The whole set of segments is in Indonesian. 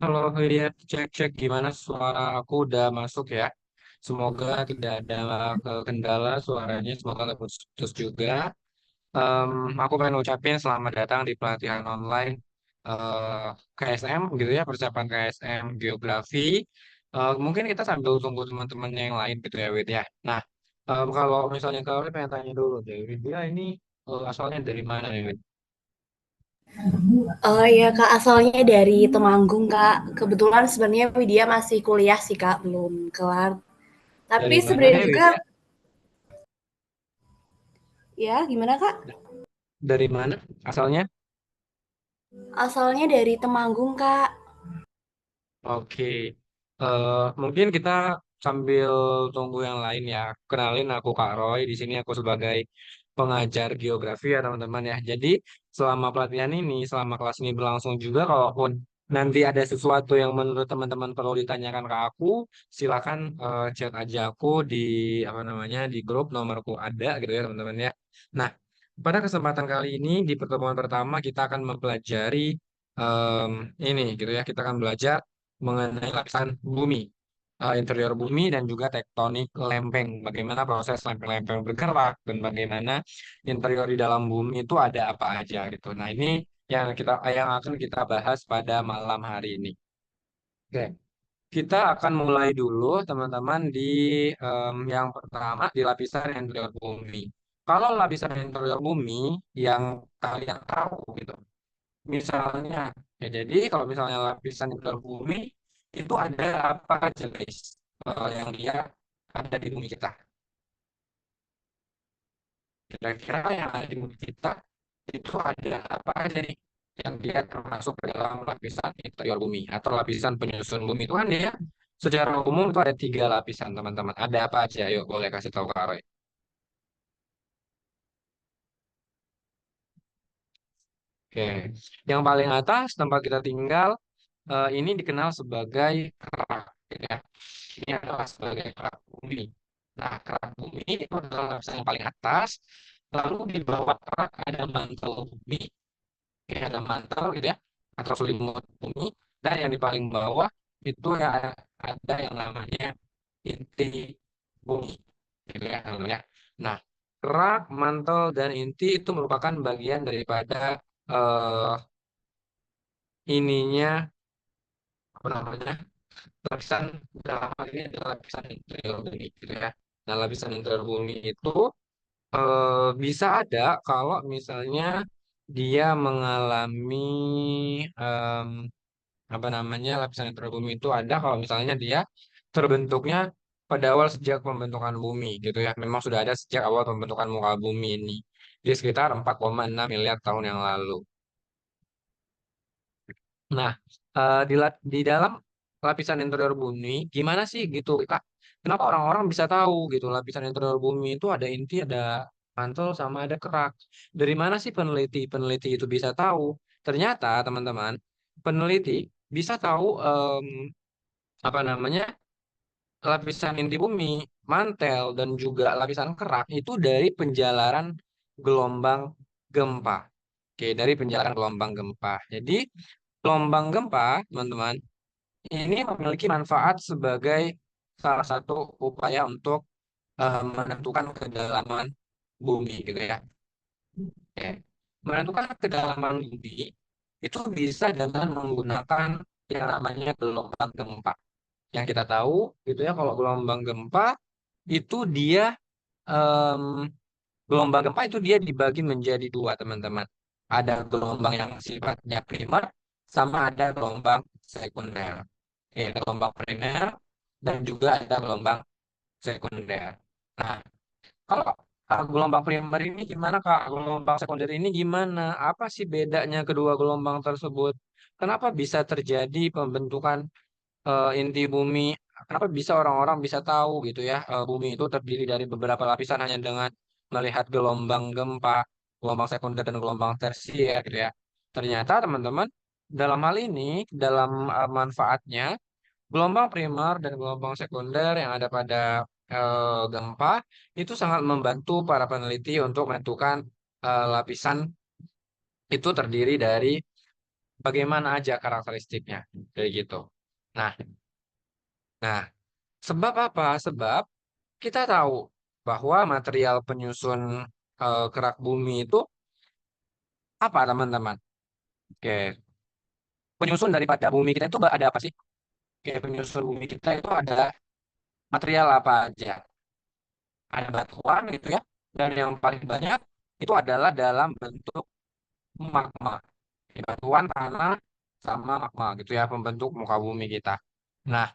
Kalau lihat cek-cek gimana suara aku udah masuk ya. Semoga tidak ada kendala suaranya, semoga nggak putus juga. Em, aku pengen ucapin selamat datang di pelatihan online KSM gitu ya, persiapan KSM Geografi. Mungkin kita sambil tunggu teman-teman yang lain gitu ya, Wid ya. Nah, kalau misalnya kalau pengen tanya dulu deh, Wid, dia ini asalnya dari mana nih, Wid? Oh iya Kak, asalnya dari Temanggung Kak. Kebetulan sebenarnya Widya masih kuliah sih Kak, belum kelar. Tapi Dari sebenarnya mananya, Wid juga, ya? ya gimana Kak? Dari mana asalnya? Asalnya dari Temanggung Kak. Oke, mungkin kita sambil tunggu yang lain ya. Kenalin aku Kak Roy. Di sini aku sebagai pengajar geografi ya teman-teman ya. Jadi selama pelatihan ini, selama kelas ini berlangsung juga, kalaupun nanti ada sesuatu yang menurut teman-teman perlu ditanyakan ke aku, silakan chat aja aku di apa namanya di grup nomorku ada gitu ya teman-teman ya. Nah, pada kesempatan kali ini di pertemuan pertama kita akan mempelajari em, ini gitu ya. Kita akan belajar mengenai lapisan bumi, interior bumi dan juga tektonik lempeng. Bagaimana proses lempeng-lempeng bergerak dan bagaimana interior di dalam bumi itu ada apa aja gitu. Nah, ini yang akan kita bahas pada malam hari ini. Oke, kita akan mulai dulu teman-teman di yang pertama di lapisan interior bumi. Kalau lapisan interior bumi yang kalian tahu gitu. Misalnya, ya jadi kalau misalnya lapisan interior bumi itu ada apa aja guys. Yang dia ada di bumi kita. Kira-kira yang ada di bumi kita itu ada apa aja nih yang dia termasuk ke dalam lapisan interior bumi atau lapisan penyusun bumi itu kan dia secara umum itu ada tiga lapisan teman-teman. Ada apa aja? Yuk boleh kasih tahu Kak Roy. Oke, yang paling atas tempat kita tinggal ini dikenal sebagai kerak, gitu ya. Ini adalah sebagai kerak bumi. Nah, kerak bumi itu adalah lapisan yang paling atas. Lalu di bawah kerak ada mantel bumi, ya, ada mantel gitu ya, atau selimut bumi. Dan yang di paling bawah itu ya ada yang namanya inti bumi, gitu ya, namanya. Nah, kerak, mantel, dan inti itu merupakan bagian daripada eh, ininya apa namanya lapisan dalam hal ini adalah lapisan interior bumi gitu ya. Nah, lapisan interior bumi itu bisa ada kalau misalnya dia mengalami em, apa namanya lapisan interior bumi itu ada kalau misalnya dia terbentuknya pada awal sejak pembentukan bumi gitu ya. Memang sudah ada sejak awal pembentukan muka bumi ini di sekitar 4,6 miliar tahun yang lalu. Nah, di dalam lapisan interior bumi, gimana sih gitu, Kak? Kenapa orang-orang bisa tahu gitu lapisan interior bumi itu ada inti, ada mantel, sama ada kerak? Dari mana sih peneliti-peneliti itu bisa tahu? Ternyata, teman-teman, peneliti bisa tahu apa namanya lapisan inti bumi, mantel, dan juga lapisan kerak itu dari penjalaran gelombang gempa. Oke, dari penjalaran gelombang gempa. Jadi, gelombang gempa, teman-teman, ini memiliki manfaat sebagai salah satu upaya untuk menentukan kedalaman bumi gitu ya. Oke. Menentukan kedalaman bumi itu bisa dengan menggunakan yang namanya gelombang gempa. Yang kita tahu gitu ya kalau gelombang gempa itu dia em, gelombang gempa itu dia dibagi menjadi dua teman-teman. Ada gelombang yang sifatnya primer sama ada gelombang sekunder. Oke, ada gelombang primer dan juga ada gelombang sekunder. Nah, kalau gelombang primer ini gimana Kak? Gelombang sekunder ini gimana? Apa sih bedanya kedua gelombang tersebut? Kenapa bisa terjadi pembentukan inti bumi? Kenapa bisa orang-orang bisa tahu gitu ya? Bumi itu terdiri dari beberapa lapisan hanya dengan melihat gelombang gempa, gelombang sekunder dan gelombang tersier gitu ya. Ternyata teman-teman dalam hal ini dalam manfaatnya gelombang primer dan gelombang sekunder yang ada pada gempa itu sangat membantu para peneliti untuk menentukan lapisan itu terdiri dari bagaimana aja karakteristiknya kayak gitu. Nah, nah, sebab apa? Sebab kita tahu bahwa material penyusun kerak bumi itu apa, teman-teman? Oke, penyusun daripada bumi kita itu ada apa sih? Oke, penyusun bumi kita itu ada material apa aja? Ada batuan gitu ya. Dan yang paling banyak itu adalah dalam bentuk magma. Batuan, tanah, sama magma gitu ya, pembentuk muka bumi kita. Nah,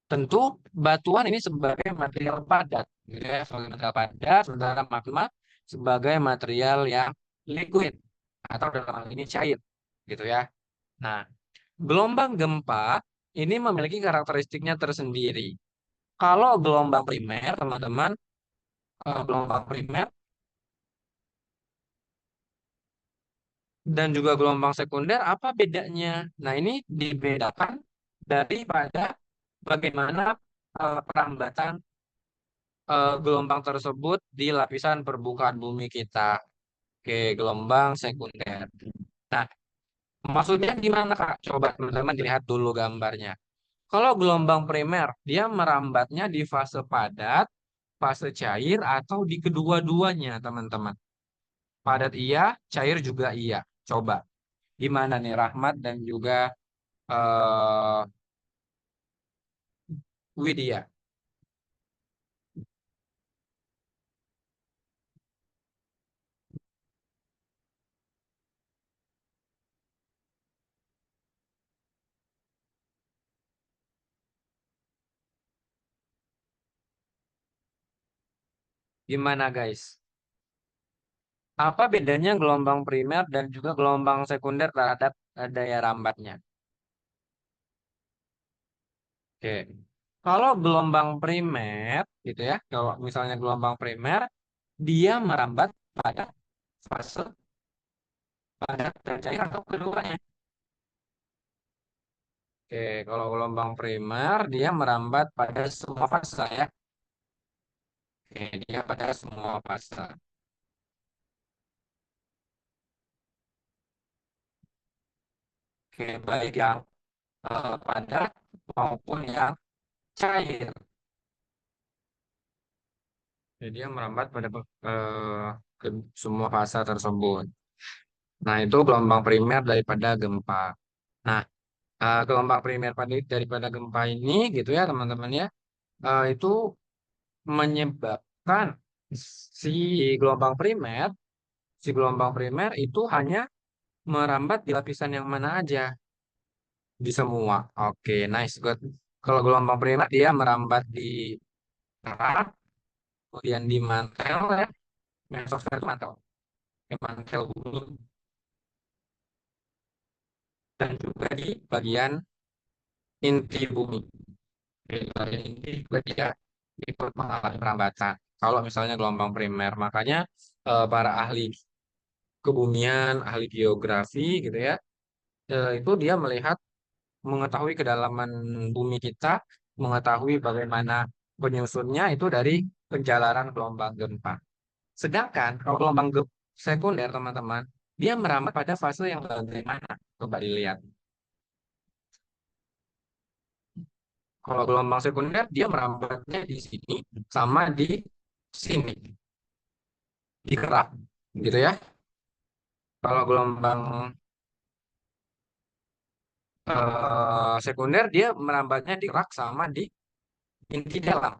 tentu batuan ini sebagai material padat, gitu ya, sebagai material padat, sementara magma sebagai material yang liquid atau dalam hal ini cair, gitu ya. Nah, gelombang gempa ini memiliki karakteristiknya tersendiri. Kalau gelombang primer, teman-teman, gelombang primer dan juga gelombang sekunder, apa bedanya? Nah, ini dibedakan daripada bagaimana perambatan gelombang tersebut di lapisan permukaan bumi kita. Oke, gelombang sekunder. Nah, maksudnya gimana, Kak? Coba teman-teman dilihat dulu gambarnya. Kalau gelombang primer, dia merambatnya di fase padat, fase cair, atau di kedua-duanya, teman-teman. Padat iya, cair juga iya. Coba, gimana nih Rahmat dan juga eh Widya? Gimana, guys? Apa bedanya gelombang primer dan juga gelombang sekunder terhadap daya rambatnya? Oke. Kalau gelombang primer, gitu ya, kalau misalnya gelombang primer, dia merambat pada fase padat dan cair atau keduanya. Oke, kalau gelombang primer, dia merambat pada semua fase ya. Oke, dia pada semua fase. Oke, baik yang padat maupun yang cair. Jadi dia merambat pada ke semua fase tersebut. Nah, itu gelombang primer daripada gempa. Nah, gelombang primer daripada gempa ini gitu ya teman-teman ya, itu menyebabkan si gelombang primer, si gelombang primer itu hanya merambat di lapisan yang mana aja, di semua. Oke, nice, good. Kalau gelombang primer dia merambat di kerak, kemudian di mantel ya, mesosfer itu mantel, ya, mantel bumi, dan juga di bagian inti bumi. Oke, di bagian inti juga dia ikut mengalami perambatan. Kalau misalnya gelombang primer, makanya para ahli kebumian, ahli geografi gitu ya, itu dia melihat mengetahui kedalaman bumi kita, mengetahui bagaimana penyusunnya itu dari penjalaran gelombang gempa. Sedangkan kalau gelombang sekunder, teman-teman, dia merambat pada fase yang bagaimana? Coba dilihat. Kalau gelombang sekunder, dia merambatnya di sini sama di sini, di kerak, gitu ya. Kalau gelombang sekunder, dia merambatnya di kerak sama di inti dalam.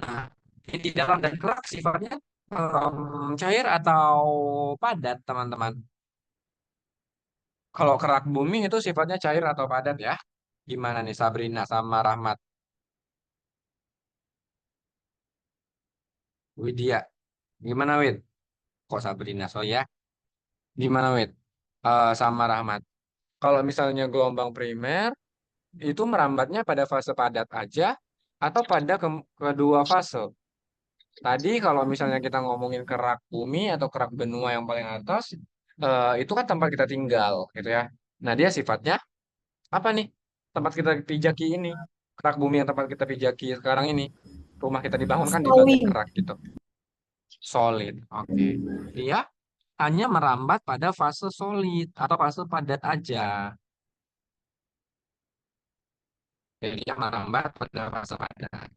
Nah, inti dalam dan kerak sifatnya cair atau padat, teman-teman. Kalau kerak bumi itu sifatnya cair atau padat ya. Gimana nih Sabrina sama Rahmat? Widya. Gimana Wid? Kok Sabrina? So ya. Gimana Wid? Sama Rahmat. Kalau misalnya gelombang primer, itu merambatnya pada fase padat aja atau pada kedua fase. Tadi kalau misalnya kita ngomongin kerak bumi atau kerak benua yang paling atas, itu kan tempat kita tinggal, gitu ya. Nah, dia sifatnya apa nih? Tempat kita pijaki ini, kerak bumi yang tempat kita pijaki sekarang ini, rumah kita dibangun kan di batu Solid. kerak gitu, solid. Oke, iya. hanya merambat pada fase solid atau fase padat aja. Jadi dia merambat pada fase padat.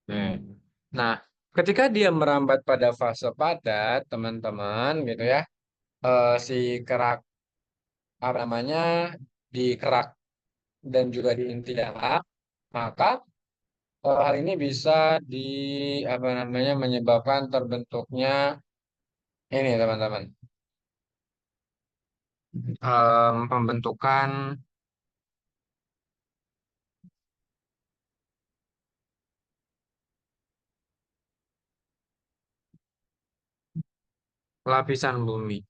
Oke. Nah, ketika dia merambat pada fase padat, teman-teman, gitu ya, si kerak apa namanya di kerak dan juga di inti dalam, maka hal ini bisa di apa namanya menyebabkan terbentuknya ini, teman-teman, pembentukan lapisan bumi.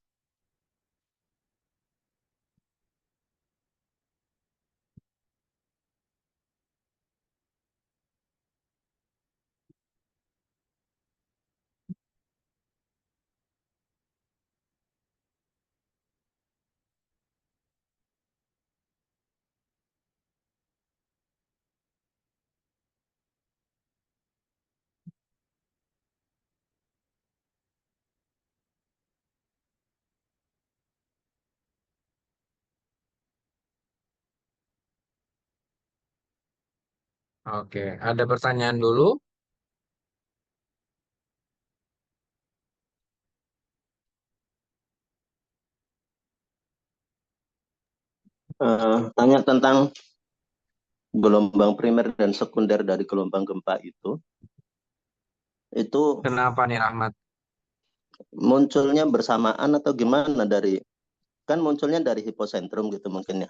Oke, ada pertanyaan dulu. Tanya tentang gelombang primer dan sekunder dari gelombang gempa itu Kenapa nih Rahmat? munculnya bersamaan atau gimana dari kan munculnya dari hipocentrum gitu mungkin ya.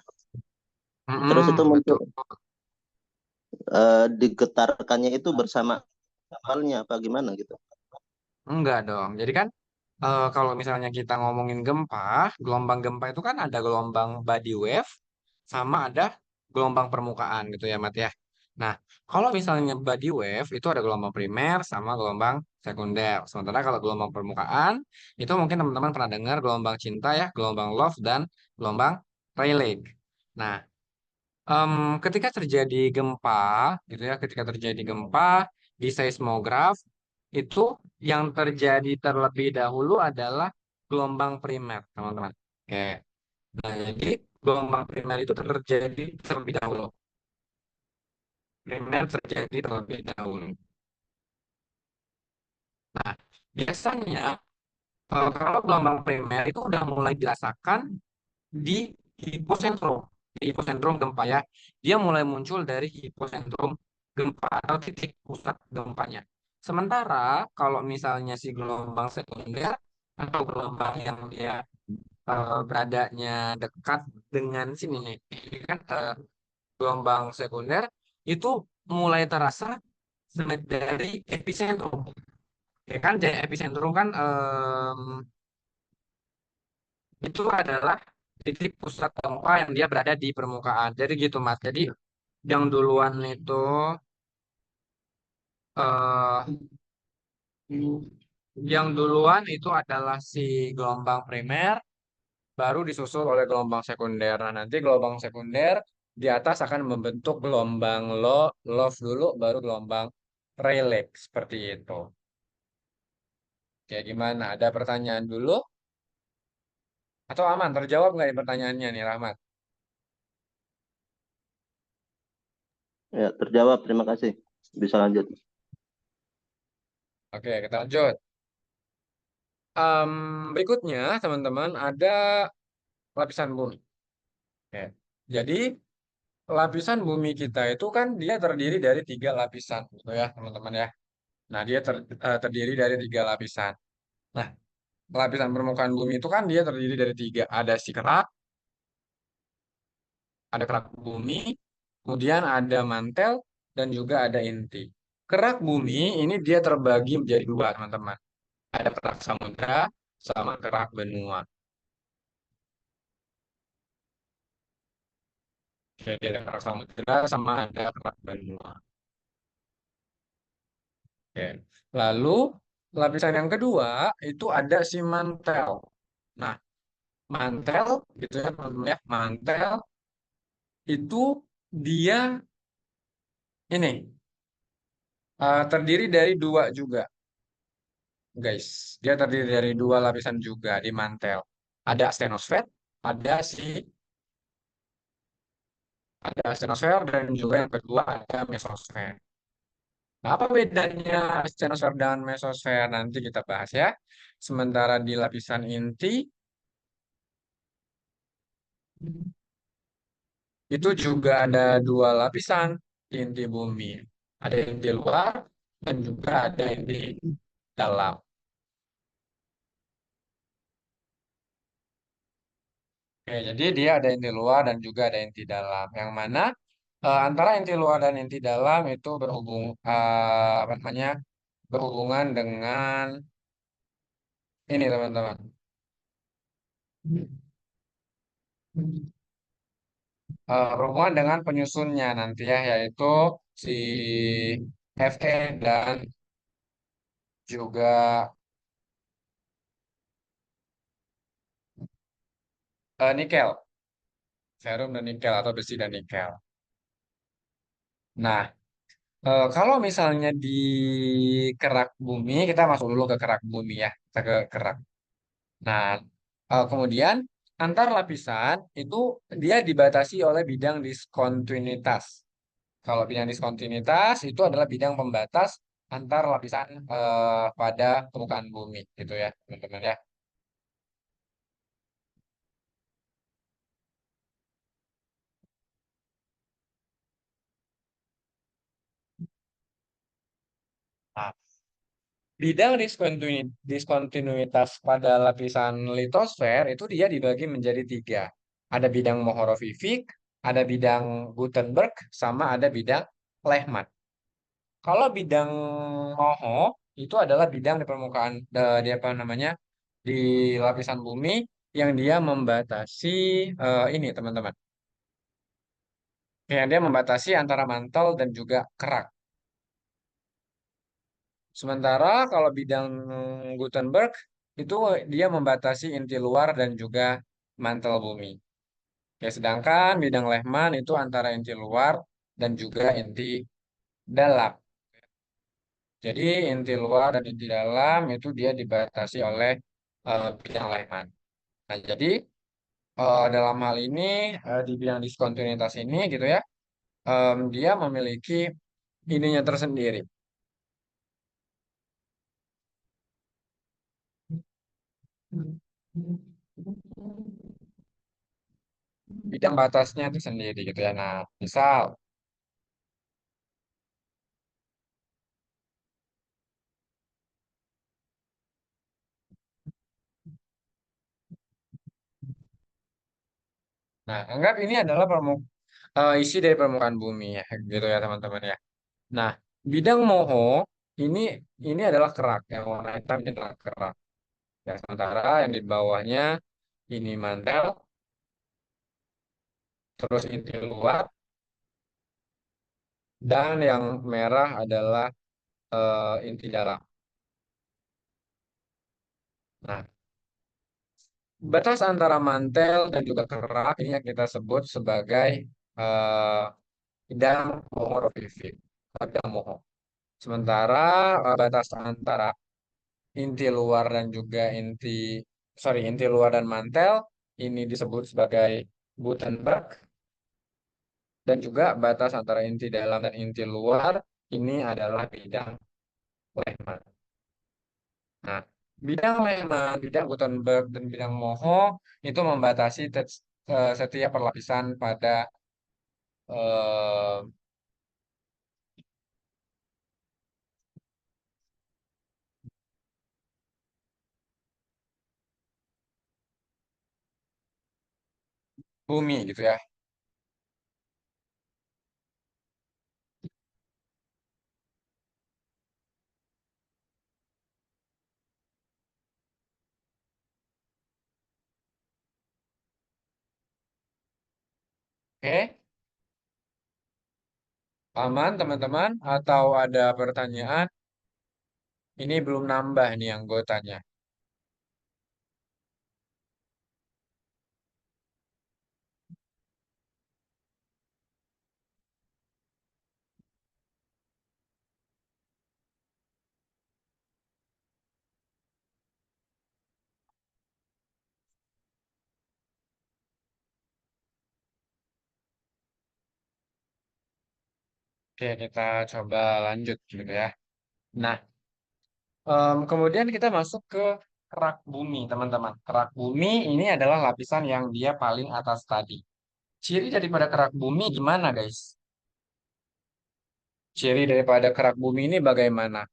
Terus itu muncul Betul. digetarkannya itu bersama awalnya apa gimana gitu. Enggak dong. Jadi kan kalau misalnya kita ngomongin gempa, gelombang gempa itu kan ada gelombang body wave sama ada gelombang permukaan gitu ya, Mat ya. Nah, kalau misalnya body wave itu ada gelombang primer sama gelombang sekunder. Sementara kalau gelombang permukaan itu mungkin teman-teman pernah dengar gelombang cinta ya, gelombang love dan gelombang Rayleigh. Nah, Em, ketika terjadi gempa, gitu ya, ketika terjadi gempa di seismograf itu yang terjadi terlebih dahulu adalah gelombang primer, teman-teman. Oke, nah jadi gelombang primer itu terjadi terlebih dahulu. Primer terjadi terlebih dahulu. Nah, biasanya kalau gelombang primer itu udah mulai dirasakan di hiposentrum. Di hiposentrum gempa ya. Dia mulai muncul dari hiposentrum gempa atau titik pusat gempanya. Sementara kalau misalnya si gelombang sekunder atau gelombang yang dia beradanya dekat dengan sini nih, ini kan gelombang sekunder itu mulai terasa dari epicentrum. Ya kan, dari epicentrum kan itu adalah titik pusat gempa yang dia berada di permukaan. Jadi gitu, Mas. Jadi yang duluan itu eh yang duluan itu adalah si gelombang primer, baru disusul oleh gelombang sekunder. Nah, nanti gelombang sekunder di atas akan membentuk gelombang love dulu, baru gelombang Rayleigh seperti itu. Kayak gimana? Ada pertanyaan dulu? Atau aman? Terjawab nggak nih pertanyaannya nih, Rahmat? Ya, terjawab. Terima kasih. Bisa lanjut. Oke, kita lanjut. Berikutnya, teman-teman, ada lapisan bumi. Oke. Jadi, lapisan bumi kita itu kan dia terdiri dari tiga lapisan, gitu ya, teman-teman ya. Nah, dia terdiri dari tiga lapisan. Nah, lapisan permukaan bumi itu kan dia terdiri dari tiga. Ada si kerak, ada kerak bumi, kemudian ada mantel, dan juga ada inti. Kerak bumi ini dia terbagi menjadi dua, teman-teman. Ada kerak samudra sama kerak benua. Jadi ada kerak samudra sama ada kerak benua. Oke. Lalu lapisan yang kedua itu ada si mantel. Nah, mantel gitu ya teman-teman ya, mantel itu dia ini terdiri dari dua juga, guys. Dia terdiri dari dua lapisan juga di mantel. Ada stenosfer, ada si ada stenosfer dan juga yang kedua ada mesosfer. Nah, apa bedanya stenosfer dan mesosfer? Nanti kita bahas ya. Sementara di lapisan inti itu juga ada dua lapisan inti bumi. Ada inti luar dan juga ada inti dalam. Oke, jadi dia ada inti luar dan juga ada inti dalam. Yang mana antara inti luar dan inti dalam itu apa namanya berhubungan dengan ini teman-teman. Berhubungan dengan penyusunnya nanti ya, yaitu si Fe dan juga nikel, serum dan nikel atau besi dan nikel. Nah, kalau misalnya di kerak bumi, kita masuk dulu ke kerak bumi ya, kita ke kerak. Nah, kemudian antar lapisan itu dia dibatasi oleh bidang diskontinuitas. Kalau bidang diskontinuitas itu adalah bidang pembatas antar lapisan pada permukaan bumi, gitu ya, teman-teman ya. Nah, bidang diskontinuitas pada lapisan litosfer itu dia dibagi menjadi tiga. Ada bidang Mohorovičić, ada bidang Gutenberg, sama ada bidang Lehmann. Kalau bidang Moho itu adalah bidang di permukaan di apa namanya di lapisan bumi yang dia membatasi ini teman-teman. Yang dia membatasi antara mantel dan juga kerak. Sementara kalau bidang Gutenberg itu dia membatasi inti luar dan juga mantel bumi. Ya, sedangkan bidang Lehman itu antara inti luar dan juga inti dalam. Jadi inti luar dan inti dalam itu dia dibatasi oleh bidang Lehman. Nah, jadi dalam hal ini di bidang diskontinuitas ini gitu ya, dia memiliki ininya tersendiri. Bidang batasnya itu sendiri gitu ya. Nah, misal, nah anggap ini adalah isi dari permukaan bumi ya, gitu ya teman-teman ya. Nah, bidang moho ini ini adalah kerak yang warna hitam ini adalah kerak. Ya, sementara yang di bawahnya ini mantel, terus inti luar, dan yang merah adalah inti dalam. Nah, batas antara mantel dan juga kerak ini yang kita sebut sebagai eh, bidang mohorovičić, bidang moho. Sementara batas antara inti luar dan juga inti luar dan mantel ini disebut sebagai Gutenberg, dan juga batas antara inti dalam dan inti luar ini adalah bidang Lehman. Nah, bidang Lehman, bidang Gutenberg dan bidang Moho itu membatasi setiap perlapisan pada eh, bumi gitu ya. Oke, aman teman-teman? Atau ada pertanyaan? Ini belum nambah nih anggotanya. Oke, kita coba lanjut gitu ya. Nah, kemudian kita masuk ke kerak bumi, teman-teman. Kerak bumi ini adalah lapisan yang dia paling atas tadi. Ciri daripada kerak bumi gimana, guys? Ciri daripada kerak bumi ini bagaimana?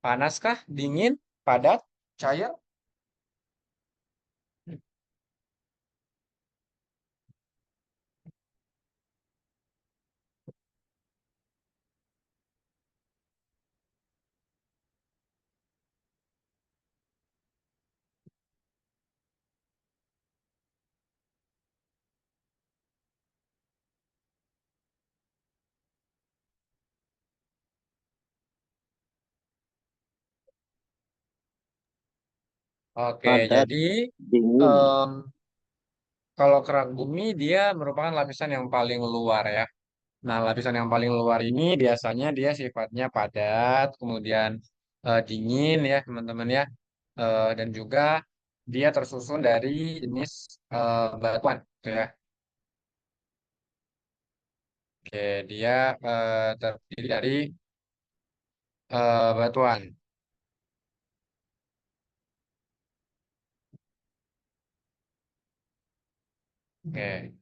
Panaskah? Dingin? Padat? Cair? Oke, Padat, jadi dingin. em, kalau kerak bumi dia merupakan lapisan yang paling luar ya. Nah, lapisan yang paling luar ini biasanya dia sifatnya padat, kemudian dingin ya, teman-teman ya. Dan juga dia tersusun dari jenis batuan, gitu ya. Oke, dia terdiri dari batuan. Oke.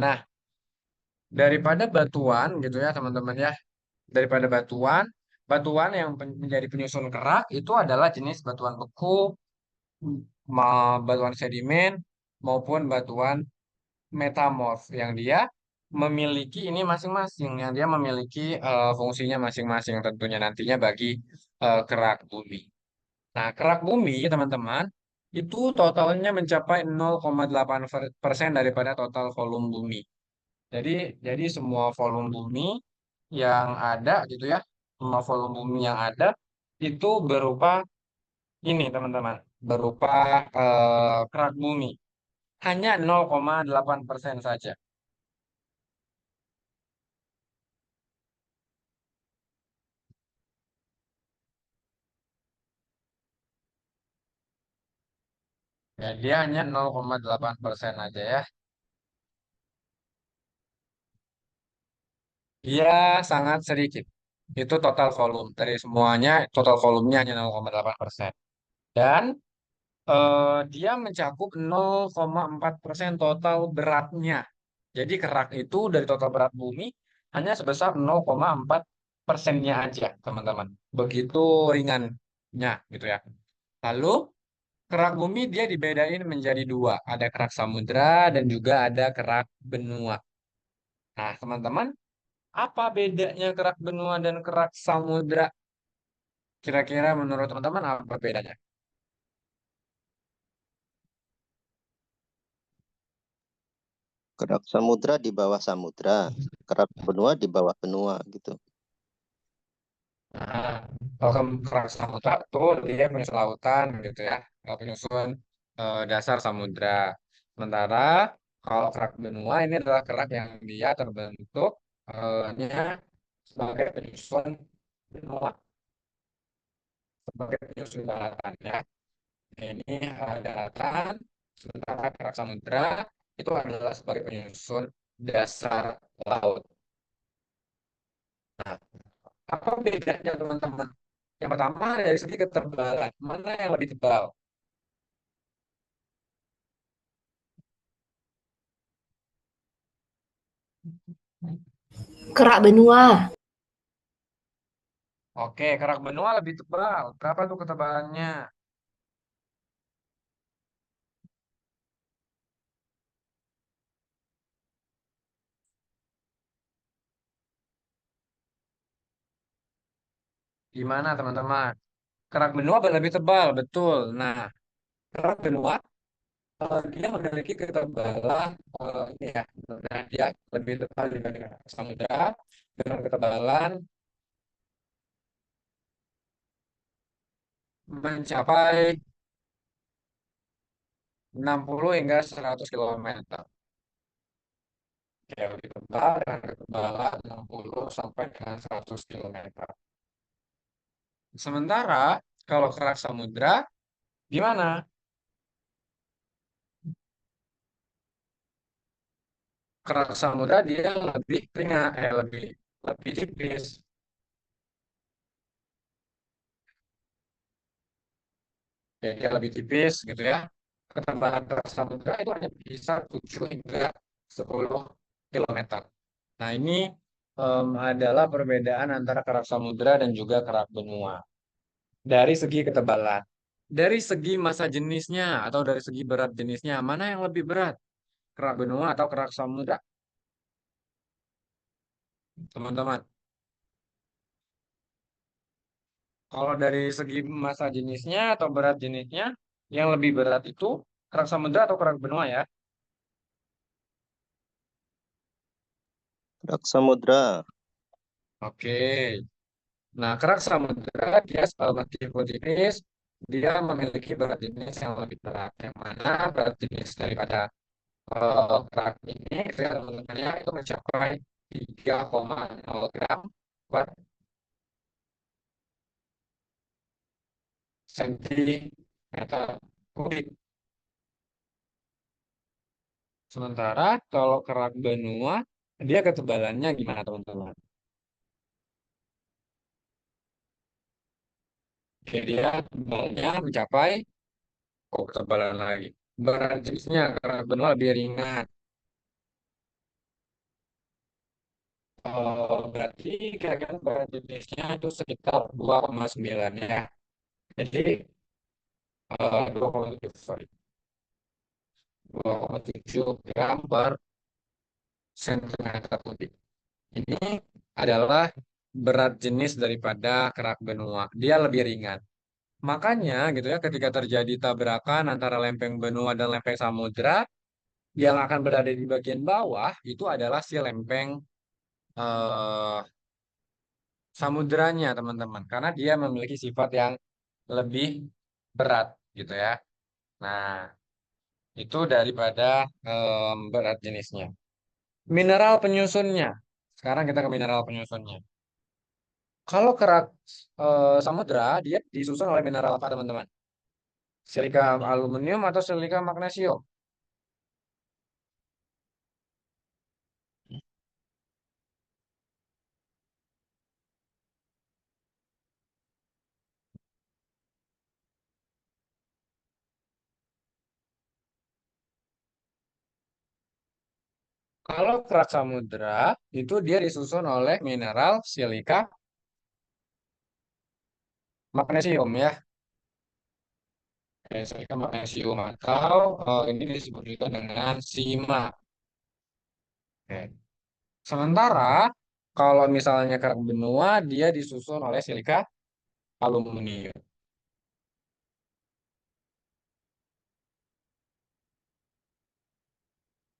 Nah, daripada batuan gitu ya, teman-teman ya. Daripada batuan, batuan yang menjadi penyusun kerak itu adalah jenis batuan beku, batuan sedimen maupun batuan metamorf yang dia memiliki ini masing-masing, yang dia memiliki fungsinya masing-masing tentunya nantinya bagi kerak bumi. Nah, kerak bumi, teman-teman, itu totalnya mencapai 0,8% daripada total volume bumi. Jadi, jadi semua volume bumi yang ada gitu ya, semua volume bumi yang ada itu berupa ini, teman-teman, berupa kerak bumi. Hanya 0,8% saja. Ya, dia hanya 0,8% aja ya. Dia sangat sedikit. Itu total volume. Dari semuanya, total volumenya hanya 0,8%. Dan dia mencakup 0,4% total beratnya. Jadi kerak itu dari total berat bumi hanya sebesar 0,4%-nya aja, teman-teman. Begitu ringannya gitu ya. Lalu kerak bumi dia dibedain menjadi dua. Ada kerak samudra dan juga ada kerak benua. Nah, teman-teman, apa bedanya kerak benua dan kerak samudra? Kira-kira menurut teman-teman apa bedanya? Kerak samudra di bawah samudra, kerak benua di bawah benua gitu. Nah, kalau kerak samudra tuh dia penyusun lautan gitu ya, penyusun dasar samudra. Sementara kalau kerak benua ini adalah kerak yang dia terbentuk nya sebagai penyusun benua, sebagai penyusun daratan ya. Ini daratan, sementara kerak samudra itu adalah sebagai penyusun dasar laut. Nah, apa bedanya teman-teman? Yang pertama dari segi ketebalan, mana yang lebih tebal? Kerak benua. Oke, kerak benua lebih tebal. Berapa tuh ketebalannya? Gimana teman-teman? Kerak benua lebih tebal, betul. Nah, kerak benua dia memiliki ketebalan ini ya, nah, dia lebih tebal dibanding kerak samudra dengan ketebalan mencapai 60 hingga 100 kilometer. Ya, lebih tebal dengan ketebalan 60 sampai dengan 100 kilometer. Sementara kalau kerak samudra gimana? Kerak samudra dia lebih ringan, lebih lebih tipis. Ya, dia lebih tipis gitu ya. Ketebalan kerak samudra itu hanya bisa 7 hingga 10 km. Nah, ini adalah perbedaan antara kerak samudra dan juga kerak benua. Dari segi ketebalan. Dari segi massa jenisnya atau dari segi berat jenisnya, mana yang lebih berat? Kerak benua atau kerak samudra, teman-teman? Kalau dari segi massa jenisnya atau berat jenisnya, yang lebih berat itu kerak samudra atau kerak benua ya? Kerak samudra. Oke. Nah, kerak samudra dia meskipun tipis, dia memiliki berat jenis yang lebih berat. Yang mana berat jenis daripada kerak ini, itu ya teman-teman ya, itu mencapai 3,0 gram per sentimeter kubik. Sementara kalau kerak benua, dia ketebalannya gimana teman-teman? Oke, dia tebalnya mencapai, oh ketebalan lagi. Berat jenisnya kerak benua lebih ringan. Berarti kira-kira berat jenisnya itu sekitar 2,9 ya. Jadi 2,7, sorry, 2,7 gram per sentimeter kubik. Ini adalah berat jenis daripada kerak benua. Dia lebih ringan. Makanya gitu ya, ketika terjadi tabrakan antara lempeng benua dan lempeng samudra, yang akan berada di bagian bawah itu adalah si lempeng eh, samudranya, teman-teman. Karena dia memiliki sifat yang lebih berat gitu ya. Nah, itu daripada berat jenisnya. Mineral penyusunnya. Sekarang kita ke mineral penyusunnya. Kalau kerak samudra, dia disusun oleh mineral apa, teman-teman? Silika aluminium atau silika magnesium? Kalau kerak samudra, itu dia disusun oleh mineral silika magnesium ya. Oke, silika magnesium atau ini disebut juga dengan sima. Oke. Sementara kalau misalnya kerak benua, dia disusun oleh silika aluminium.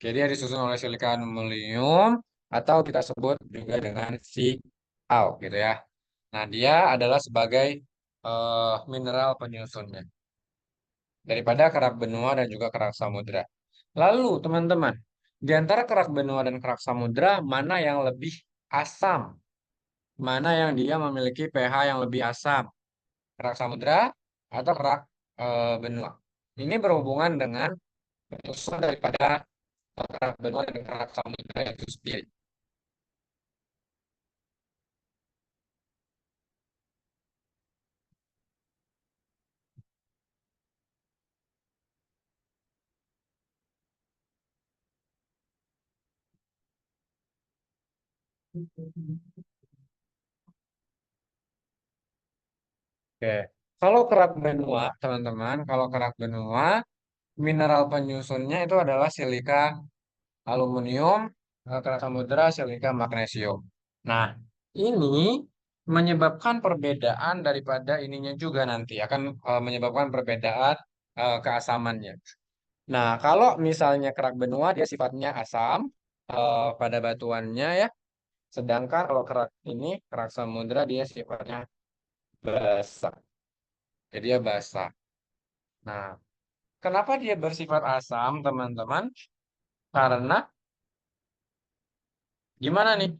Jadi dia disusun oleh silika aluminium atau kita sebut juga dengan Si-Au gitu ya. Nah, dia adalah sebagai mineral penyusunnya daripada kerak benua dan juga kerak samudra. Lalu, teman-teman, di antara kerak benua dan kerak samudra, mana yang lebih asam? Mana yang dia memiliki pH yang lebih asam? Kerak samudra atau kerak benua? Ini berhubungan dengan penyusun daripada kerak benua dan kerak samudra itu sendiri. Oke. Kalau kerak benua, teman-teman, kalau kerak benua, mineral penyusunnya itu adalah silika aluminium, kerak samudra, silika magnesium. Nah, ini menyebabkan perbedaan daripada ininya juga nanti akan menyebabkan perbedaan keasamannya. Nah, kalau misalnya kerak benua dia sifatnya asam pada batuannya ya, sedangkan kalau kerak ini kerak samudra dia sifatnya basah. Jadi dia basah. Nah, kenapa dia bersifat asam, teman-teman? Karena gimana nih?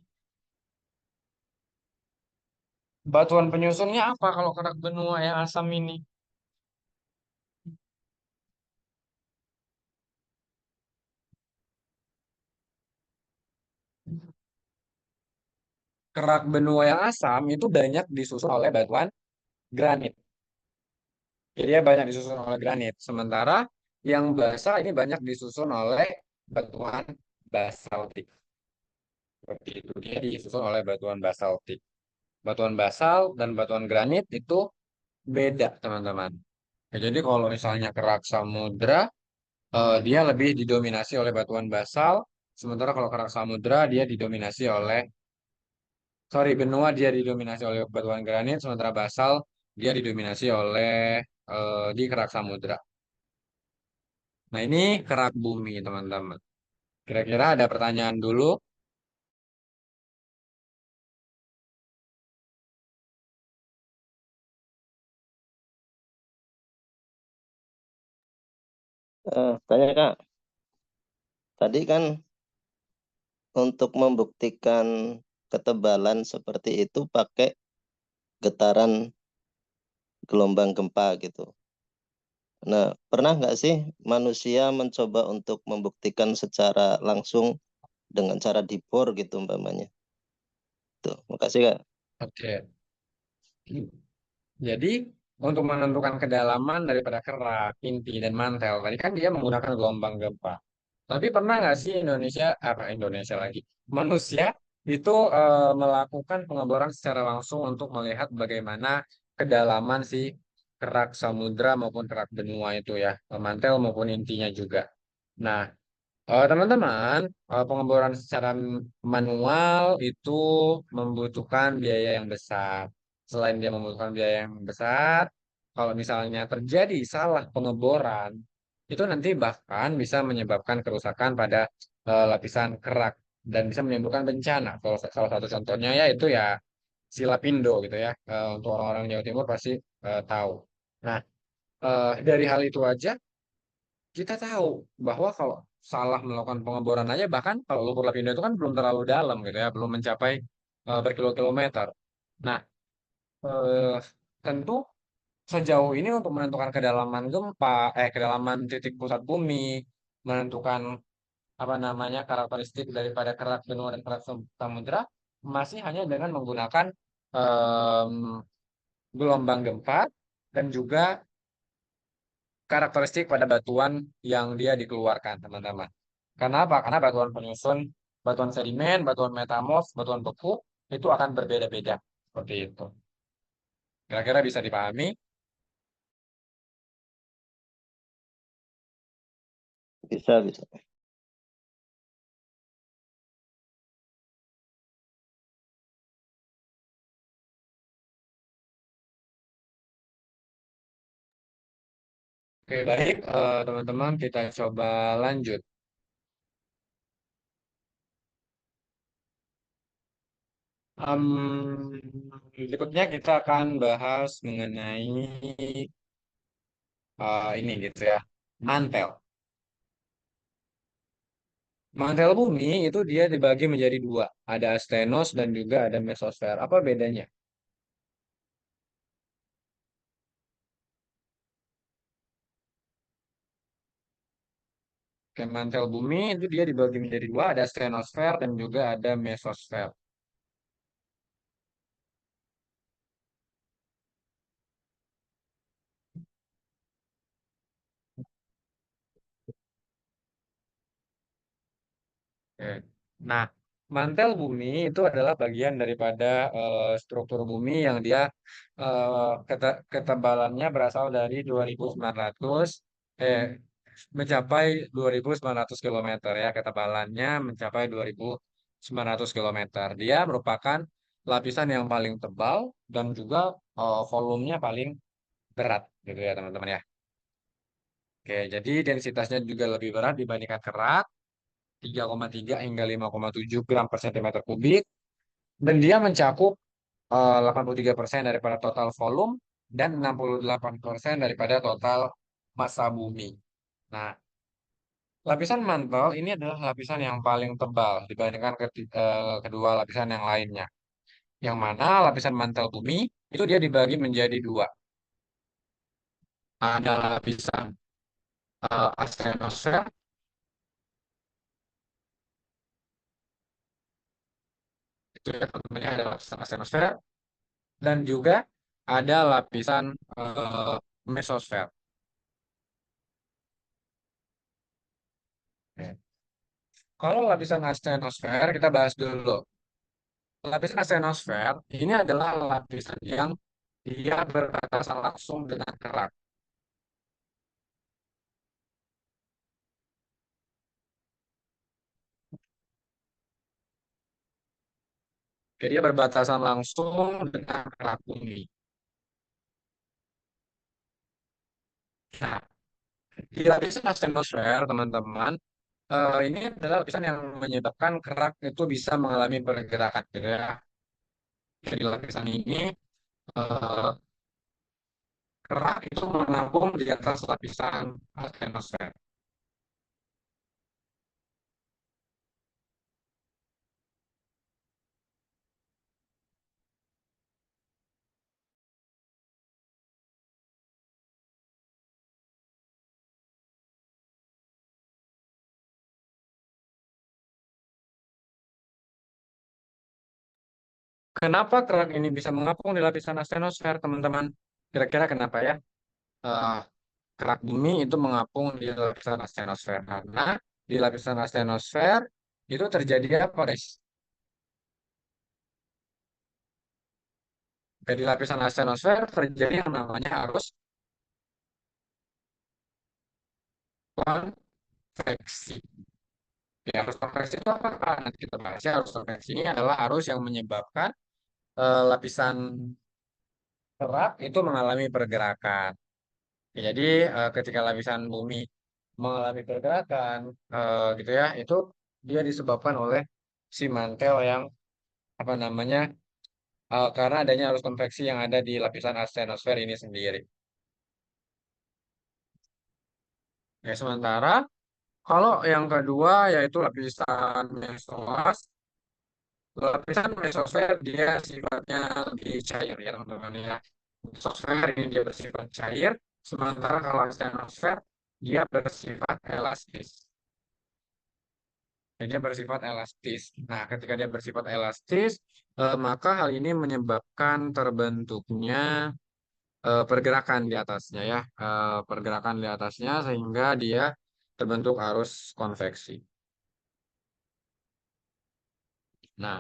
Batuan penyusunnya apa kalau kerak benua yang asam ini? kerak benua yang asam itu banyak disusun oleh batuan granit. Jadi dia banyak disusun oleh granit. Sementara yang basal ini banyak disusun oleh batuan basaltik. Seperti itu. Dia disusun oleh batuan basaltik. Batuan basal dan batuan granit itu beda, teman-teman. Ya, jadi kalau misalnya kerak samudra, dia lebih didominasi oleh batuan basal. Sementara kalau kerak samudra, dia didominasi oleh, sorry, benua dia didominasi oleh batuan granit. Sementara basal, dia didominasi oleh di kerak samudra. Nah, ini kerak bumi, teman-teman. Kira-kira ada pertanyaan dulu? Tanya Kak, tadi kan untuk membuktikan ketebalan seperti itu pakai getaran gelombang gempa gitu. Nah, pernah nggak sih manusia mencoba untuk membuktikan secara langsung dengan cara dibor gitu umpamanya? Tuh, makasih Kak. Oke. Jadi, untuk menentukan kedalaman daripada kerak, inti, dan mantel, tadi kan dia menggunakan gelombang gempa. Tapi pernah nggak sih Indonesia lagi, manusia itu melakukan pengeboran secara langsung untuk melihat bagaimana kedalaman si kerak samudra maupun kerak benua itu ya, mantel maupun intinya juga. Nah, teman-teman, pengeboran secara manual itu membutuhkan biaya yang besar. Selain dia membutuhkan biaya yang besar, kalau misalnya terjadi salah pengeboran, itu nanti bahkan bisa menyebabkan kerusakan pada lapisan kerak dan bisa menimbulkan bencana. Kalau salah satu contohnya ya itu ya Silapindo gitu ya. Untuk orang-orang Jawa Timur pasti tahu. Nah, dari hal itu aja kita tahu bahwa kalau salah melakukan pengeboran aja, bahkan kalau lumpur lapindo itu kan belum terlalu dalam gitu ya, belum mencapai berkilo-kilometer. Nah, eh, tentu sejauh ini untuk menentukan kedalaman gempa, kedalaman titik pusat bumi, menentukan apa namanya karakteristik daripada kerak benua dan kerak samudra masih hanya dengan menggunakan em, gelombang gempa dan juga karakteristik pada batuan yang dia dikeluarkan, teman-teman. Karena apa? Karena batuan penyusun, batuan sedimen, batuan metamorf, batuan beku itu akan berbeda-beda. Seperti itu. Kira-kira bisa dipahami? Bisa, bisa. Oke, baik, teman-teman, kita coba lanjut. Berikutnya kita akan bahas mengenai ini gitu ya, mantel. Mantel bumi itu dia dibagi menjadi dua, ada astenos dan juga ada mesosfer. Apa bedanya? Oke, mantel bumi itu dia dibagi menjadi dua, ada stenosfer dan juga ada mesosfer. Oke. Nah, mantel bumi itu adalah bagian daripada struktur bumi yang dia ketebalannya berasal dari 2.900 eh mencapai 2.900 kilometer ya, ketebalannya mencapai 2.900 kilometer. Dia merupakan lapisan yang paling tebal dan juga volumenya paling berat gitu ya, teman-teman ya. Oke, jadi densitasnya juga lebih berat dibandingkan kerak, 3,3 hingga 5,7 gram per sentimeter kubik, dan dia mencakup 83% daripada total volume dan 68% daripada total massa bumi. Nah, lapisan mantel ini adalah lapisan yang paling tebal dibandingkan kedua lapisan yang lainnya. Yang mana lapisan mantel bumi itu dia dibagi menjadi dua. Ada lapisan asthenosfer Itu ya teman-teman, ada lapisan asthenosfer dan juga ada lapisan eh, mesosfer. Oke. Kalau lapisan asthenosfer kita bahas dulu. Lapisan asthenosfer ini adalah lapisan yang dia berbatasan langsung dengan kerak. Jadi dia berbatasan langsung dengan kerak bumi. Nah, di lapisan asthenosfer, teman-teman, ini adalah lapisan yang menyebabkan kerak itu bisa mengalami pergerakan. Gitu ya. Jadi lapisan ini eh, kerak itu mengapung di atas lapisan asthenosfer. Kenapa kerak ini bisa mengapung di lapisan asthenosfer, teman-teman? Kira-kira kenapa ya? Eh, Kerak bumi itu mengapung di lapisan asthenosfer karena di lapisan asthenosfer itu terjadi apa, guys? Di lapisan asthenosfer terjadi yang namanya arus konveksi. Ya, arus konveksi itu apa? Nanti kita bahas ya. Arus konveksi ini adalah arus yang menyebabkan lapisan kerak itu mengalami pergerakan. Ya, jadi ketika lapisan bumi mengalami pergerakan, gitu ya, itu dia disebabkan oleh si mantel yang apa namanya, karena adanya arus konveksi yang ada di lapisan asthenosfer ini sendiri. Ya, sementara kalau yang kedua yaitu lapisan mesoas. Lapisan mesosfer dia sifatnya lebih cair ya teman-teman ya. Mesosfer ini dia bersifat cair, sementara kalau asthenosfer dia bersifat elastis. Jadi dia bersifat elastis. Nah, ketika dia bersifat elastis, maka hal ini menyebabkan terbentuknya pergerakan di atasnya ya, pergerakan di atasnya sehingga dia terbentuk arus konveksi. Nah,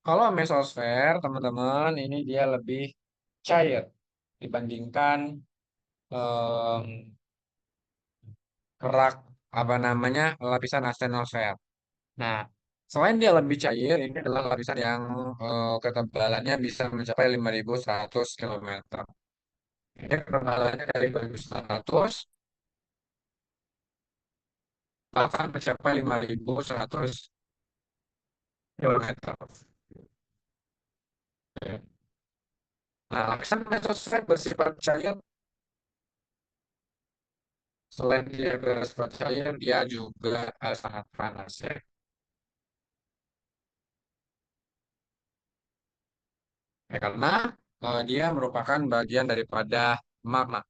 kalau mesosfer, teman-teman, ini dia lebih cair dibandingkan em, kerak apa namanya lapisan asthenosfer. Nah, selain dia lebih cair, ini adalah lapisan yang ketebalannya bisa mencapai 5.100 km. Ini ketebalannya dari 5.100 bahkan mencapai 5.100 km. Nah, lapisan mesosfer bersifat cair. Selain dia bersifat cair, dia juga sangat panas ya. Ya, karena dia merupakan bagian daripada magma.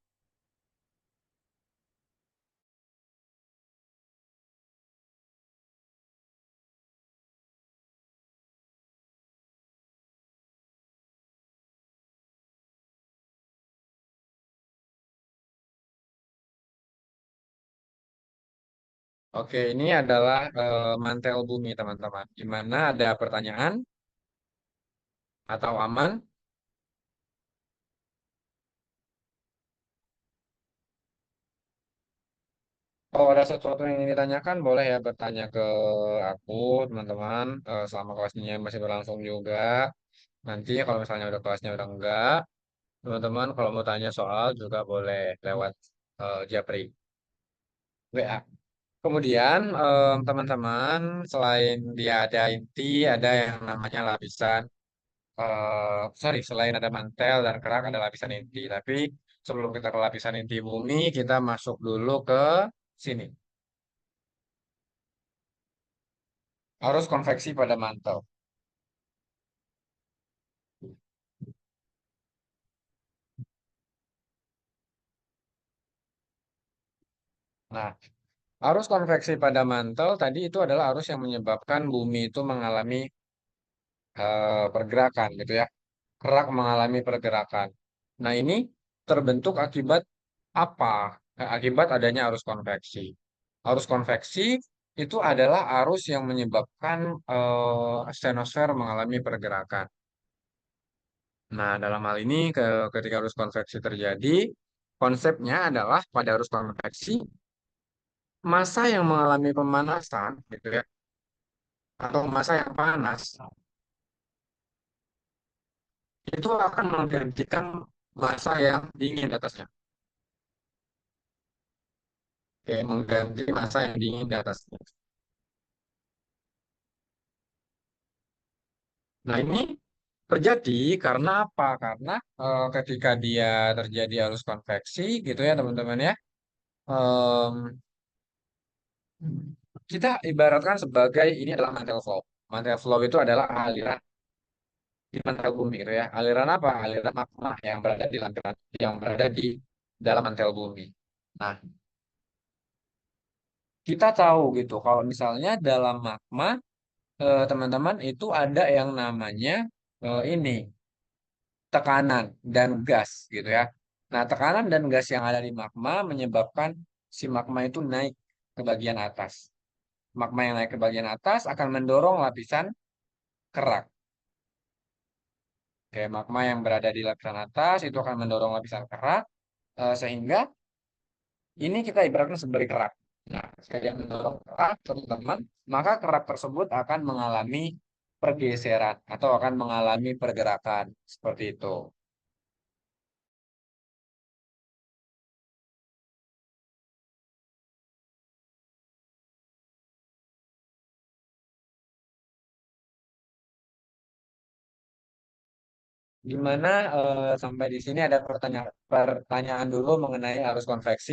Oke, ini adalah mantel bumi, teman-teman. Gimana, ada pertanyaan atau aman? Kalau ada sesuatu yang ingin ditanyakan, boleh ya bertanya ke aku, teman-teman. Selama kelasnya masih berlangsung juga. Nanti kalau misalnya udah kelasnya udah enggak, teman-teman kalau mau tanya soal juga boleh lewat Japri WA. Kemudian teman-teman, selain dia ada inti, ada yang namanya lapisan. Sorry, selain ada mantel dan kerak, ada lapisan inti. Tapi sebelum kita ke lapisan inti bumi, kita masuk dulu ke sini. Arus konveksi pada mantel. Nah, arus konveksi pada mantel tadi itu adalah arus yang menyebabkan bumi itu mengalami pergerakan gitu ya. Kerak mengalami pergerakan. Nah, ini terbentuk akibat apa? Akibat adanya arus konveksi. Arus konveksi itu adalah arus yang menyebabkan stenosfer mengalami pergerakan. Nah, dalam hal ini ketika arus konveksi terjadi, konsepnya adalah pada arus konveksi, massa yang mengalami pemanasan gitu ya, atau massa yang panas itu akan menggantikan massa yang dingin di atasnya. Oke, mengganti massa yang dingin di atasnya. Nah, ini terjadi karena apa? Karena ketika dia terjadi arus konveksi gitu ya teman-teman ya, em, kita ibaratkan sebagai ini adalah mantle flow. Mantle flow itu adalah aliran di mantel bumi gitu ya. Aliran apa? Aliran magma yang berada di lampiran, yang berada di dalam mantel bumi. Nah, kita tahu gitu kalau misalnya dalam magma teman-teman itu ada yang namanya ini tekanan dan gas gitu ya. Nah, tekanan dan gas yang ada di magma menyebabkan si magma itu naik ke bagian atas. Magma yang naik ke bagian atas akan mendorong lapisan kerak. Kayak magma yang berada di lapisan atas itu akan mendorong lapisan kerak sehingga ini kita ibaratkan sebagai kerak. Nah, sekalian mendorong kerak teman-teman, maka kerak tersebut akan mengalami pergeseran atau akan mengalami pergerakan seperti itu. Gimana sampai di sini ada pertanyaan dulu mengenai arus konveksi.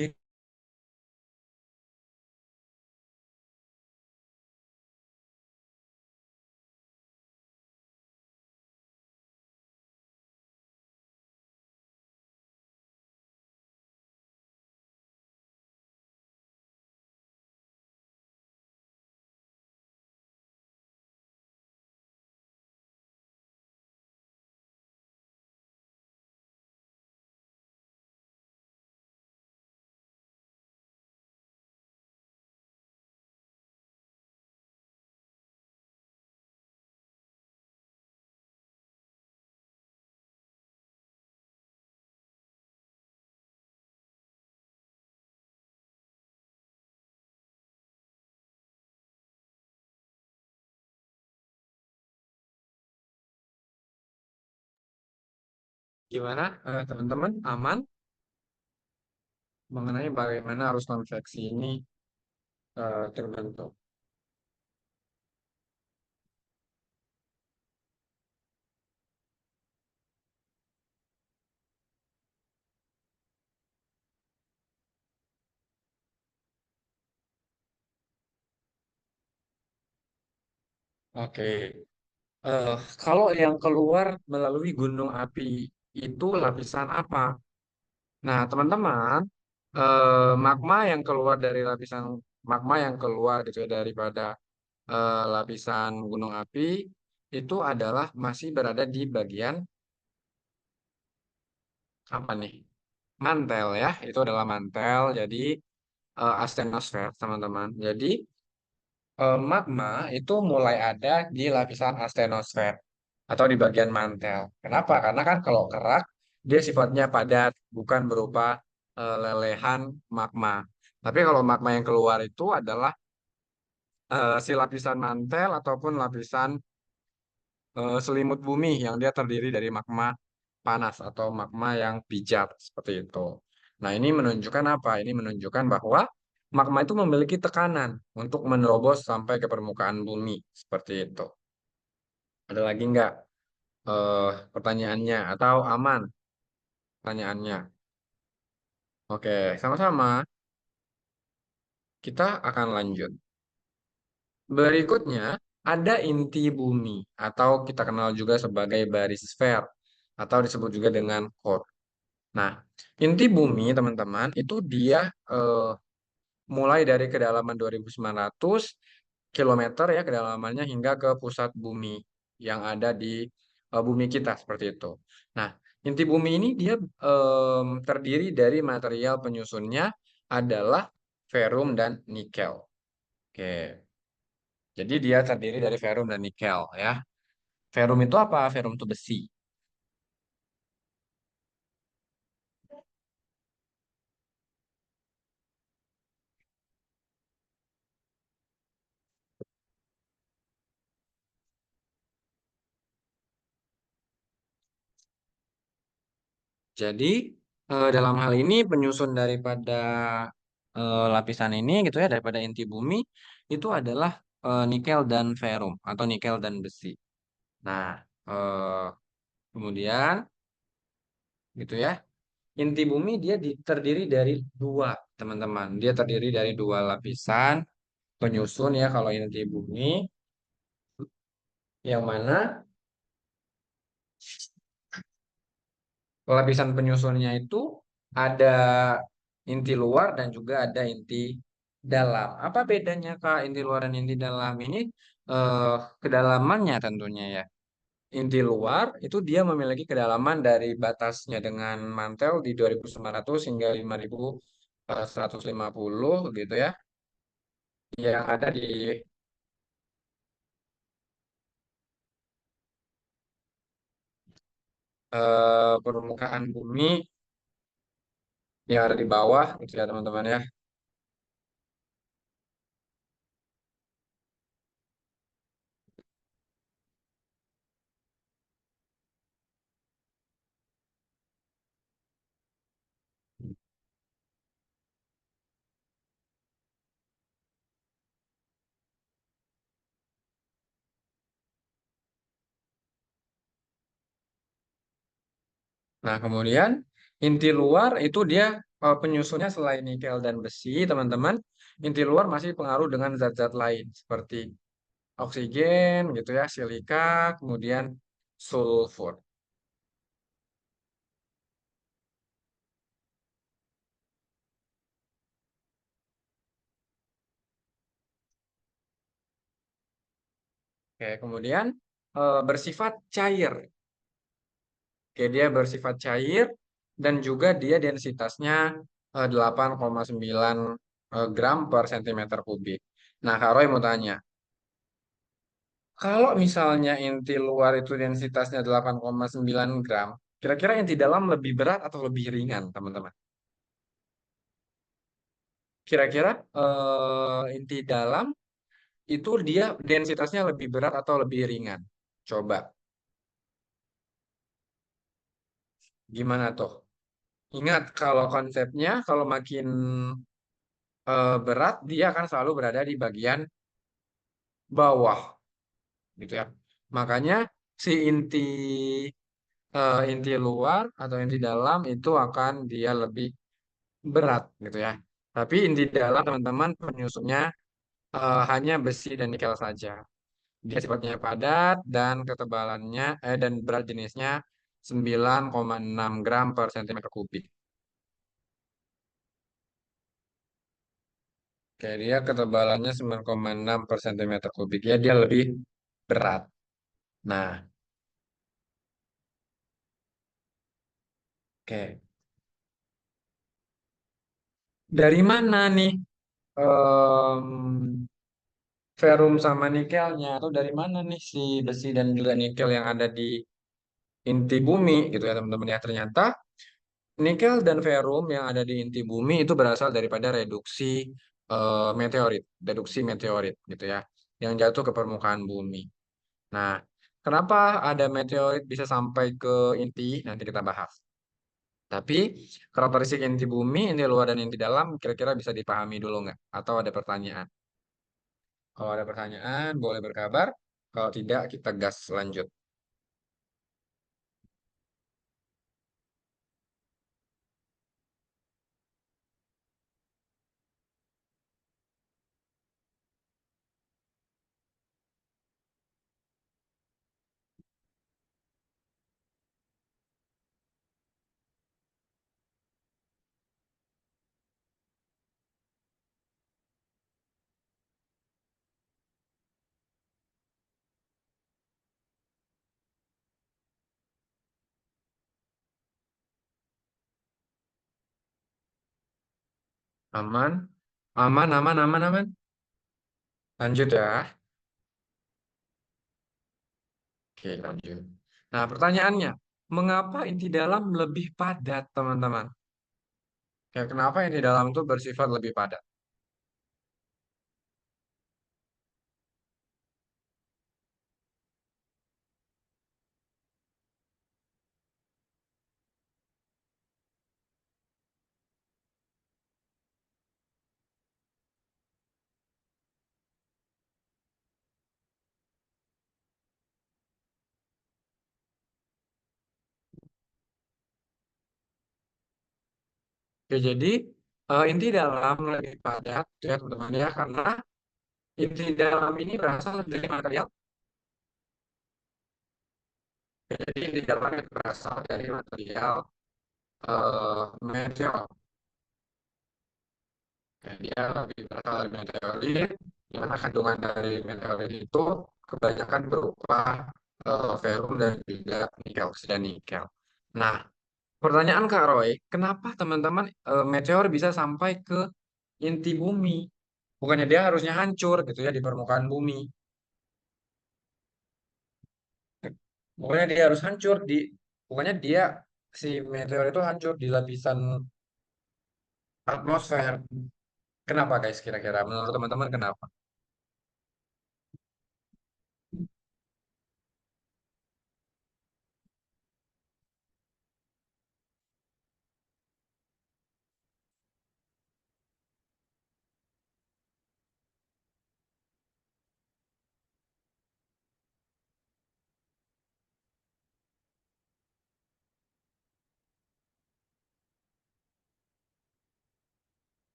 Gimana teman-teman? Aman mengenai bagaimana arus konveksi ini terbentuk. Oke. Eh, Kalau yang keluar melalui gunung api itu lapisan apa? Nah, teman-teman, magma yang keluar dari lapisan magma yang keluar gitu ya daripada lapisan gunung api itu adalah masih berada di bagian apa nih? Mantel ya, itu adalah mantel. Jadi astenosfer, teman-teman. Jadi magma itu mulai ada di lapisan astenosfer atau di bagian mantel. Kenapa? Karena kan kalau kerak dia sifatnya padat, bukan berupa lelehan magma. Tapi kalau magma yang keluar itu adalah si lapisan mantel ataupun lapisan selimut bumi yang dia terdiri dari magma panas atau magma yang pijat seperti itu. Nah, ini menunjukkan apa? Ini menunjukkan bahwa magma itu memiliki tekanan untuk menerobos sampai ke permukaan bumi seperti itu. Ada lagi nggak pertanyaannya atau aman pertanyaannya? Oke, sama-sama. Kita akan lanjut. Berikutnya, ada inti bumi atau kita kenal juga sebagai barisfer atau disebut juga dengan core. Nah, inti bumi teman-teman itu dia mulai dari kedalaman 2.900 kilometer ya kedalamannya hingga ke pusat bumi. yang ada di bumi kita seperti itu. Nah, inti bumi ini dia terdiri dari material penyusunnya adalah ferum dan nikel. Oke, jadi dia terdiri dari ferum dan nikel ya. Ferum itu apa? Ferum itu besi. Jadi dalam hal ini penyusun daripada lapisan ini gitu ya, daripada inti bumi itu adalah nikel dan ferum atau nikel dan besi. Nah, eh, kemudian gitu ya, inti bumi dia terdiri dari dua, teman-teman. Dia terdiri dari dua lapisan penyusun ya kalau inti bumi, yang mana lapisan penyusunnya itu ada inti luar dan juga ada inti dalam. Apa bedanya Kak inti luar dan inti dalam ini? Eh, Kedalamannya tentunya ya. Inti luar itu dia memiliki kedalaman dari batasnya dengan mantel di 2.900 hingga 5.150 gitu ya. Yang ada di permukaan bumi yang ada di bawah gitu ya teman-teman ya. Nah, kemudian inti luar itu dia penyusunnya selain nikel dan besi, teman-teman, inti luar masih pengaruh dengan zat-zat lain seperti oksigen gitu ya, silika, kemudian sulfur. Oke, kemudian bersifat cair. Oke, dia bersifat cair dan juga dia densitasnya 8,9 gram per sentimeter kubik. Nah, Kak Roy mau tanya, kalau misalnya inti luar itu densitasnya 8,9 gram, kira-kira inti dalam lebih berat atau lebih ringan, teman-teman? Kira-kira inti dalam itu dia densitasnya lebih berat atau lebih ringan? Coba, gimana tuh? Ingat kalau konsepnya, kalau makin berat, dia akan selalu berada di bagian bawah, gitu ya. Makanya si inti luar atau inti dalam itu akan dia lebih berat gitu ya. Tapi inti dalam teman-teman penyusunnya hanya besi dan nikel saja. Dia sifatnya padat dan ketebalannya dan berat jenisnya 9,6 gram per sentimeter kubik. Oke, dia ketebalannya 9,6 per sentimeter kubik. Ya, dia lebih berat. Nah, oke. Dari mana nih em, ferum sama nikelnya? Atau dari mana nih si besi dan juga nikel yang ada di inti bumi gitu ya teman-teman ya. Ternyata nikel dan ferum yang ada di inti bumi itu berasal daripada reduksi meteorit gitu ya, yang jatuh ke permukaan bumi. Nah, kenapa ada meteorit bisa sampai ke inti? Nanti kita bahas. Tapi karakteristik inti bumi, inti luar dan inti dalam, kira-kira bisa dipahami dulu nggak? Atau ada pertanyaan? Kalau ada pertanyaan, boleh berkabar. Kalau tidak, kita gas lanjut. Aman, aman, aman, aman, aman. Lanjut ya. Oke, lanjut. Nah, pertanyaannya, mengapa inti dalam lebih padat, teman-teman? Ya, kenapa inti dalam itu bersifat lebih padat? Oke, jadi inti dalam lebih padat, ya teman-teman ya, karena inti dalam ini berasal dari material. Jadi inti dalam itu berasal dari material meteor. Kayak dia lebih berasal dari meteorit, di mana kandungan dari meteorit itu kebanyakan berupa ferrum dan juga nikel, oksida nikel. Nah, pertanyaan Kak Roy, kenapa teman-teman meteor bisa sampai ke inti bumi? Bukannya dia harusnya hancur gitu ya di permukaan bumi. Pokoknya dia harus hancur di, pokoknya dia si meteor itu hancur di lapisan atmosfer. Kenapa guys kira-kira? Menurut teman-teman kenapa?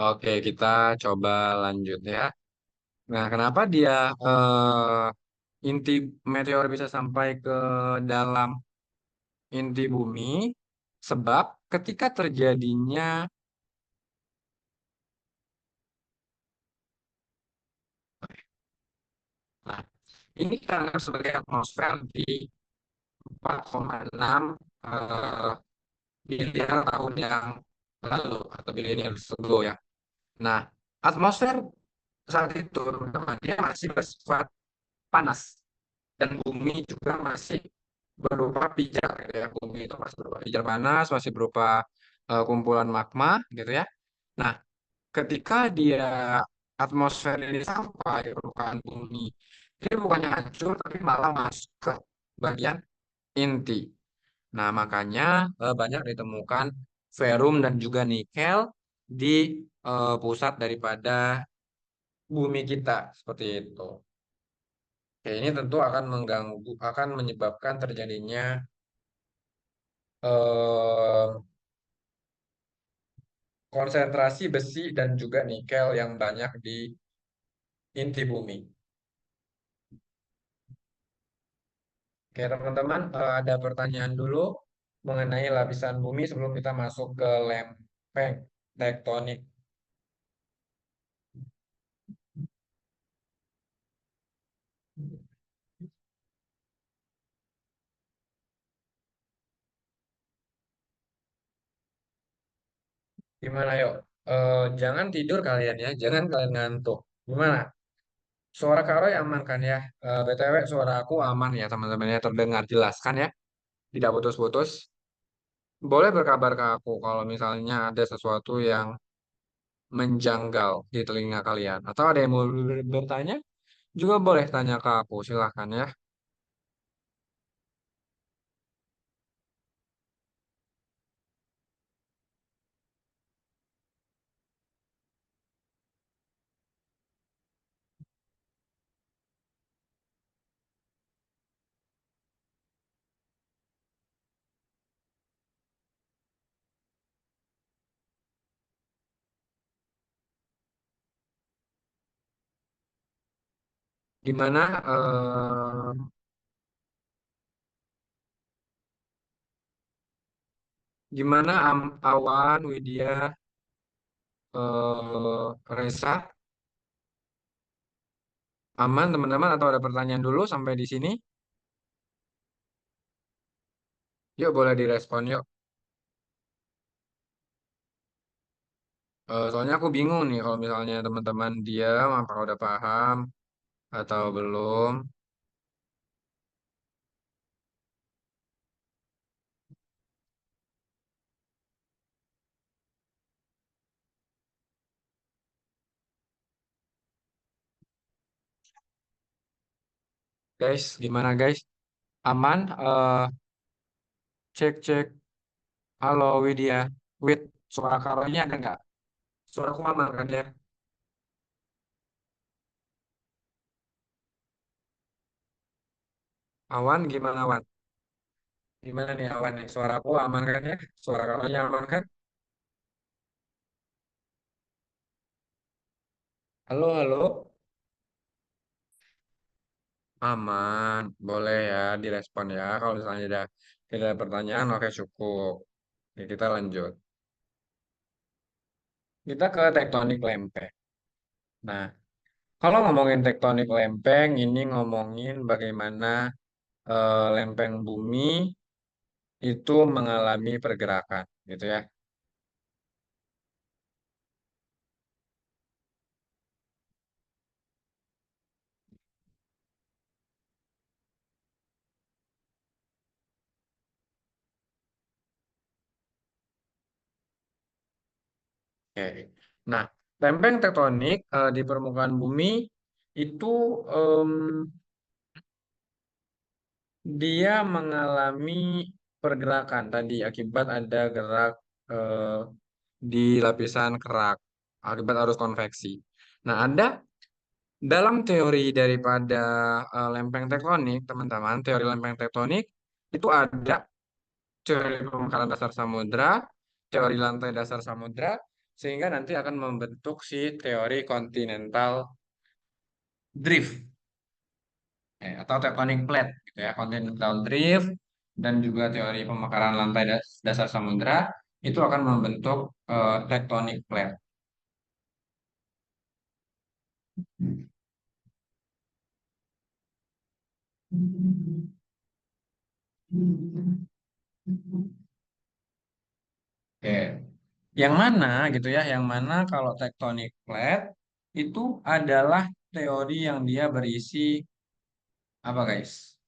Oke, kita coba lanjut ya. Nah, kenapa dia inti meteor bisa sampai ke dalam inti bumi? Sebab ketika terjadinya, nah ini karena sebagai atmosfer di 4,6 eh, miliar tahun yang lalu atau billion years ago ya. Nah, atmosfer saat itu teman-teman dia masih bersifat panas dan bumi juga masih berupa pijar gitu ya. Bumi itu masih berupa pijar panas, masih berupa kumpulan magma gitu ya. Nah, ketika dia atmosfer ini sampai ke permukaan bumi, dia bukannya hancur tapi malah masuk ke bagian inti. Nah, makanya banyak ditemukan ferrum dan juga nikel di pusat daripada bumi kita seperti itu. Oke, ini tentu akan mengganggu, akan menyebabkan terjadinya eh, konsentrasi besi dan juga nikel yang banyak di inti bumi. Oke, teman-teman, ada pertanyaan dulu mengenai lapisan bumi sebelum kita masuk ke lempeng tektonik. Gimana yuk? Jangan tidur kalian ya, jangan kalian ngantuk. Gimana? Suara Kak Roy aman kan ya? BTW suara aku aman ya teman-teman ya, terdengar jelas kan ya? Tidak putus-putus. Boleh berkabar ke aku kalau misalnya ada sesuatu yang menjanggal di telinga kalian. Atau ada yang mau bertanya, juga boleh tanya ke aku, silahkan ya. Gimana, gimana Awan, Widya, Reza, aman teman-teman atau ada pertanyaan dulu sampai di sini? Yuk boleh direspon yuk. Soalnya aku bingung nih kalau misalnya teman-teman diam, apakah udah paham atau belum. Guys, gimana guys? Aman? Cek cek. Halo Widya. Wid, suara karonya ada nggak? Suaraku aman kan ya? Awan gimana Wan? Gimana nih Awan nih? Suaraku aman kan ya? Suara karonya aman kan? Halo, halo. Aman. Boleh ya direspon ya. Kalau misalnya ada tidak ada pertanyaan, oke cukup. Oke, kita lanjut. Kita ke tektonik lempeng. Nah, kalau ngomongin tektonik lempeng, ini ngomongin bagaimana lempeng bumi itu mengalami pergerakan, gitu ya. Oke. Nah, lempeng tektonik di permukaan bumi itu em, dia mengalami pergerakan tadi akibat ada gerak eh, di lapisan kerak akibat arus konveksi. Nah, ada dalam teori daripada lempeng tektonik, teman-teman, teori lempeng tektonik itu ada teori pemekaran dasar samudra, teori lantai dasar samudra, sehingga nanti akan membentuk si teori continental drift atau tectonic plate gitu ya, continental drift dan juga teori pemekaran lantai dasar samudra itu akan membentuk tectonic plate. Oke. Yang mana gitu ya, yang mana kalau tectonic plate itu adalah teori yang dia berisi apa guys?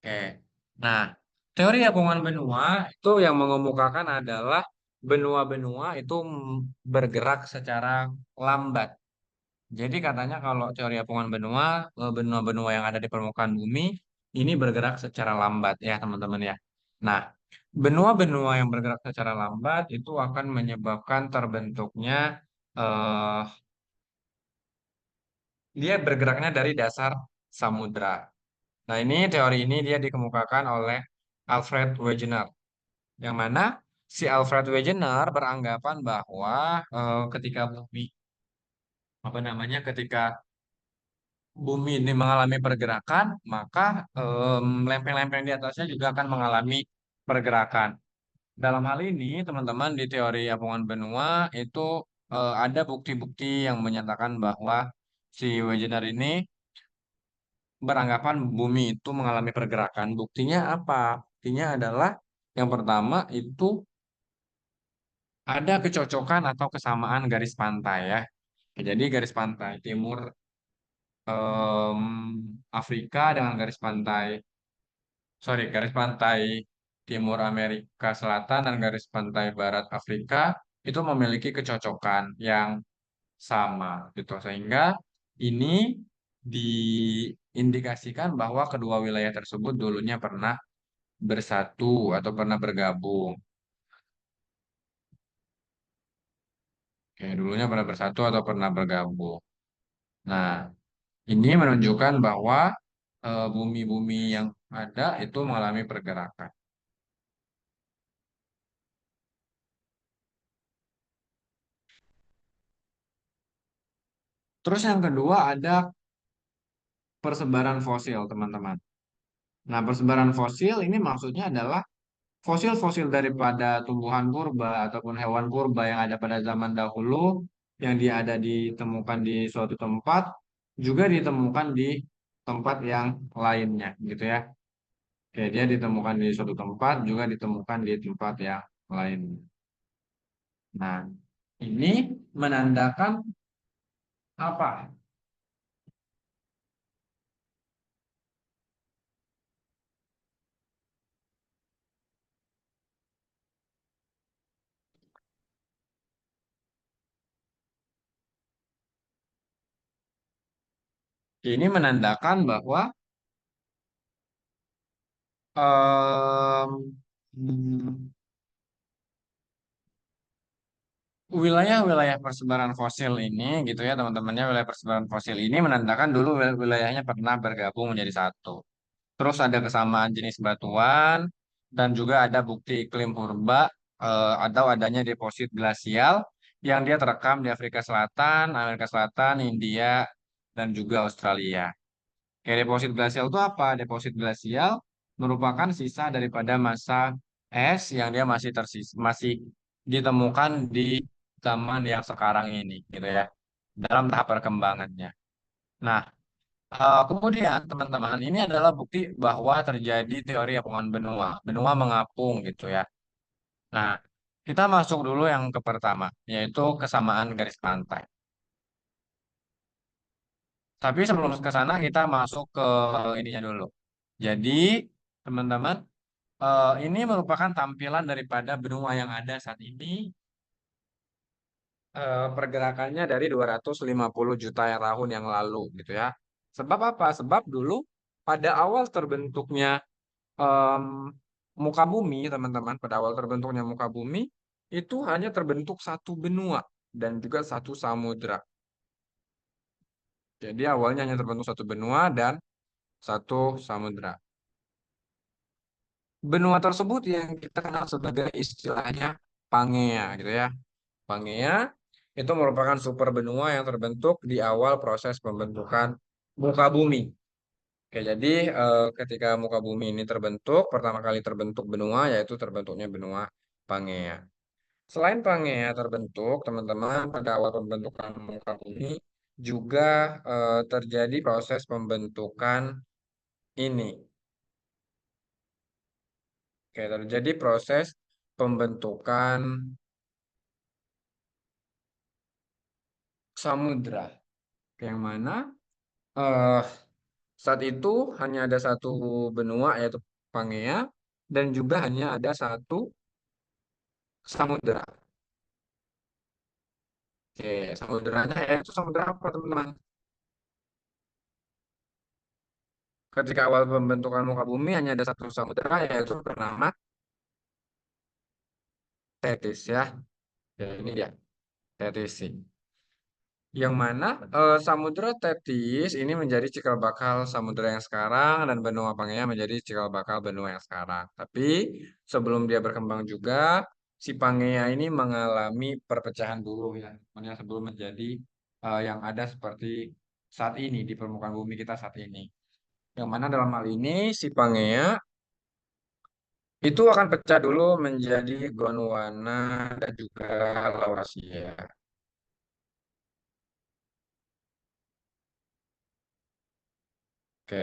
Oke. Nah, teori apungan benua itu yang mengemukakan adalah benua-benua itu bergerak secara lambat. Jadi katanya kalau teori apungan benua, benua-benua yang ada di permukaan bumi ini bergerak secara lambat ya teman-teman ya. Nah, benua-benua yang bergerak secara lambat itu akan menyebabkan terbentuknya eh, dia bergeraknya dari dasar samudra. Nah, ini teori ini dia dikemukakan oleh Alfred Wegener, yang mana si Alfred Wegener beranggapan bahwa ketika bumi apa namanya ketika bumi ini mengalami pergerakan, maka lempeng-lempeng di atasnya juga akan mengalami pergerakan. Dalam hal ini, teman-teman di teori apungan benua itu ada bukti-bukti yang menyatakan bahwa si Wegener ini beranggapan bumi itu mengalami pergerakan. Buktinya apa? Buktinya adalah yang pertama itu ada kecocokan atau kesamaan garis pantai ya. Jadi garis pantai timur em, Afrika dengan garis pantai timur Amerika Selatan dan garis pantai barat Afrika itu memiliki kecocokan yang sama gitu. Sehingga ini diindikasikan bahwa kedua wilayah tersebut dulunya pernah bersatu atau pernah bergabung. Oke, dulunya pernah bersatu atau pernah bergabung. Nah, ini menunjukkan bahwa bumi-bumi yang ada itu mengalami pergerakan. Terus yang kedua ada persebaran fosil, teman-teman. Nah, persebaran fosil ini maksudnya adalah fosil-fosil daripada tumbuhan purba ataupun hewan purba yang ada pada zaman dahulu yang dia ada ditemukan di suatu tempat juga ditemukan di tempat yang lainnya gitu ya. Oke, dia ditemukan di suatu tempat juga ditemukan di tempat yang lain. Nah, ini menandakan apa? Ini menandakan bahwa em, hmm, wilayah-wilayah persebaran fosil ini gitu ya teman-temannya, wilayah persebaran fosil ini menandakan dulu wilayahnya pernah bergabung menjadi satu. Terus ada kesamaan jenis batuan dan juga ada bukti iklim purba atau adanya deposit glasial yang dia terekam di Afrika Selatan, Amerika Selatan, India, dan juga Australia. Kayak deposit glasial itu apa? Deposit glasial merupakan sisa daripada masa es yang dia masih ditemukan di zaman yang sekarang ini, gitu ya, dalam tahap perkembangannya. Nah, kemudian teman-teman ini adalah bukti bahwa terjadi teori apungan benua, benua mengapung, gitu ya. Nah, kita masuk dulu yang ke pertama, yaitu kesamaan garis pantai. Tapi sebelum ke sana kita masuk ke ininya dulu. Jadi, teman-teman, ini merupakan tampilan daripada benua yang ada saat ini. Pergerakannya dari 250 juta tahun yang lalu, gitu ya. Sebab apa? Sebab dulu pada awal terbentuknya em, muka bumi, teman-teman, pada awal terbentuknya muka bumi itu hanya terbentuk satu benua dan juga satu samudra. Jadi awalnya hanya terbentuk satu benua dan satu samudra. Benua tersebut yang kita kenal sebagai istilahnya Pangea gitu ya. Pangea itu merupakan super benua yang terbentuk di awal proses pembentukan muka bumi. Oke, jadi ketika muka bumi ini terbentuk, pertama kali terbentuk benua yaitu terbentuknya benua Pangea. Selain Pangea terbentuk, teman-teman, pada awal pembentukan muka bumi juga terjadi proses pembentukan ini. Oke, terjadi proses pembentukan samudra, yang mana eh, saat itu hanya ada satu benua yaitu Pangea dan juga hanya ada satu samudra. Oke, samudranya yaitu samudra apa teman-teman? Ketika awal pembentukan muka bumi hanya ada satu samudra yaitu bernama Tethys ya. Ya ini dia Tethys. Yang mana Samudra Tethys ini menjadi cikal bakal samudra yang sekarang dan benua Pangea menjadi cikal bakal benua yang sekarang. Tapi sebelum dia berkembang juga, si Pangea ini mengalami perpecahan dulu ya, makanya sebelum menjadi yang ada seperti saat ini di permukaan bumi kita saat ini. Yang mana dalam hal ini si Pangea itu akan pecah dulu menjadi Gondwana dan juga Laurasia. Oke,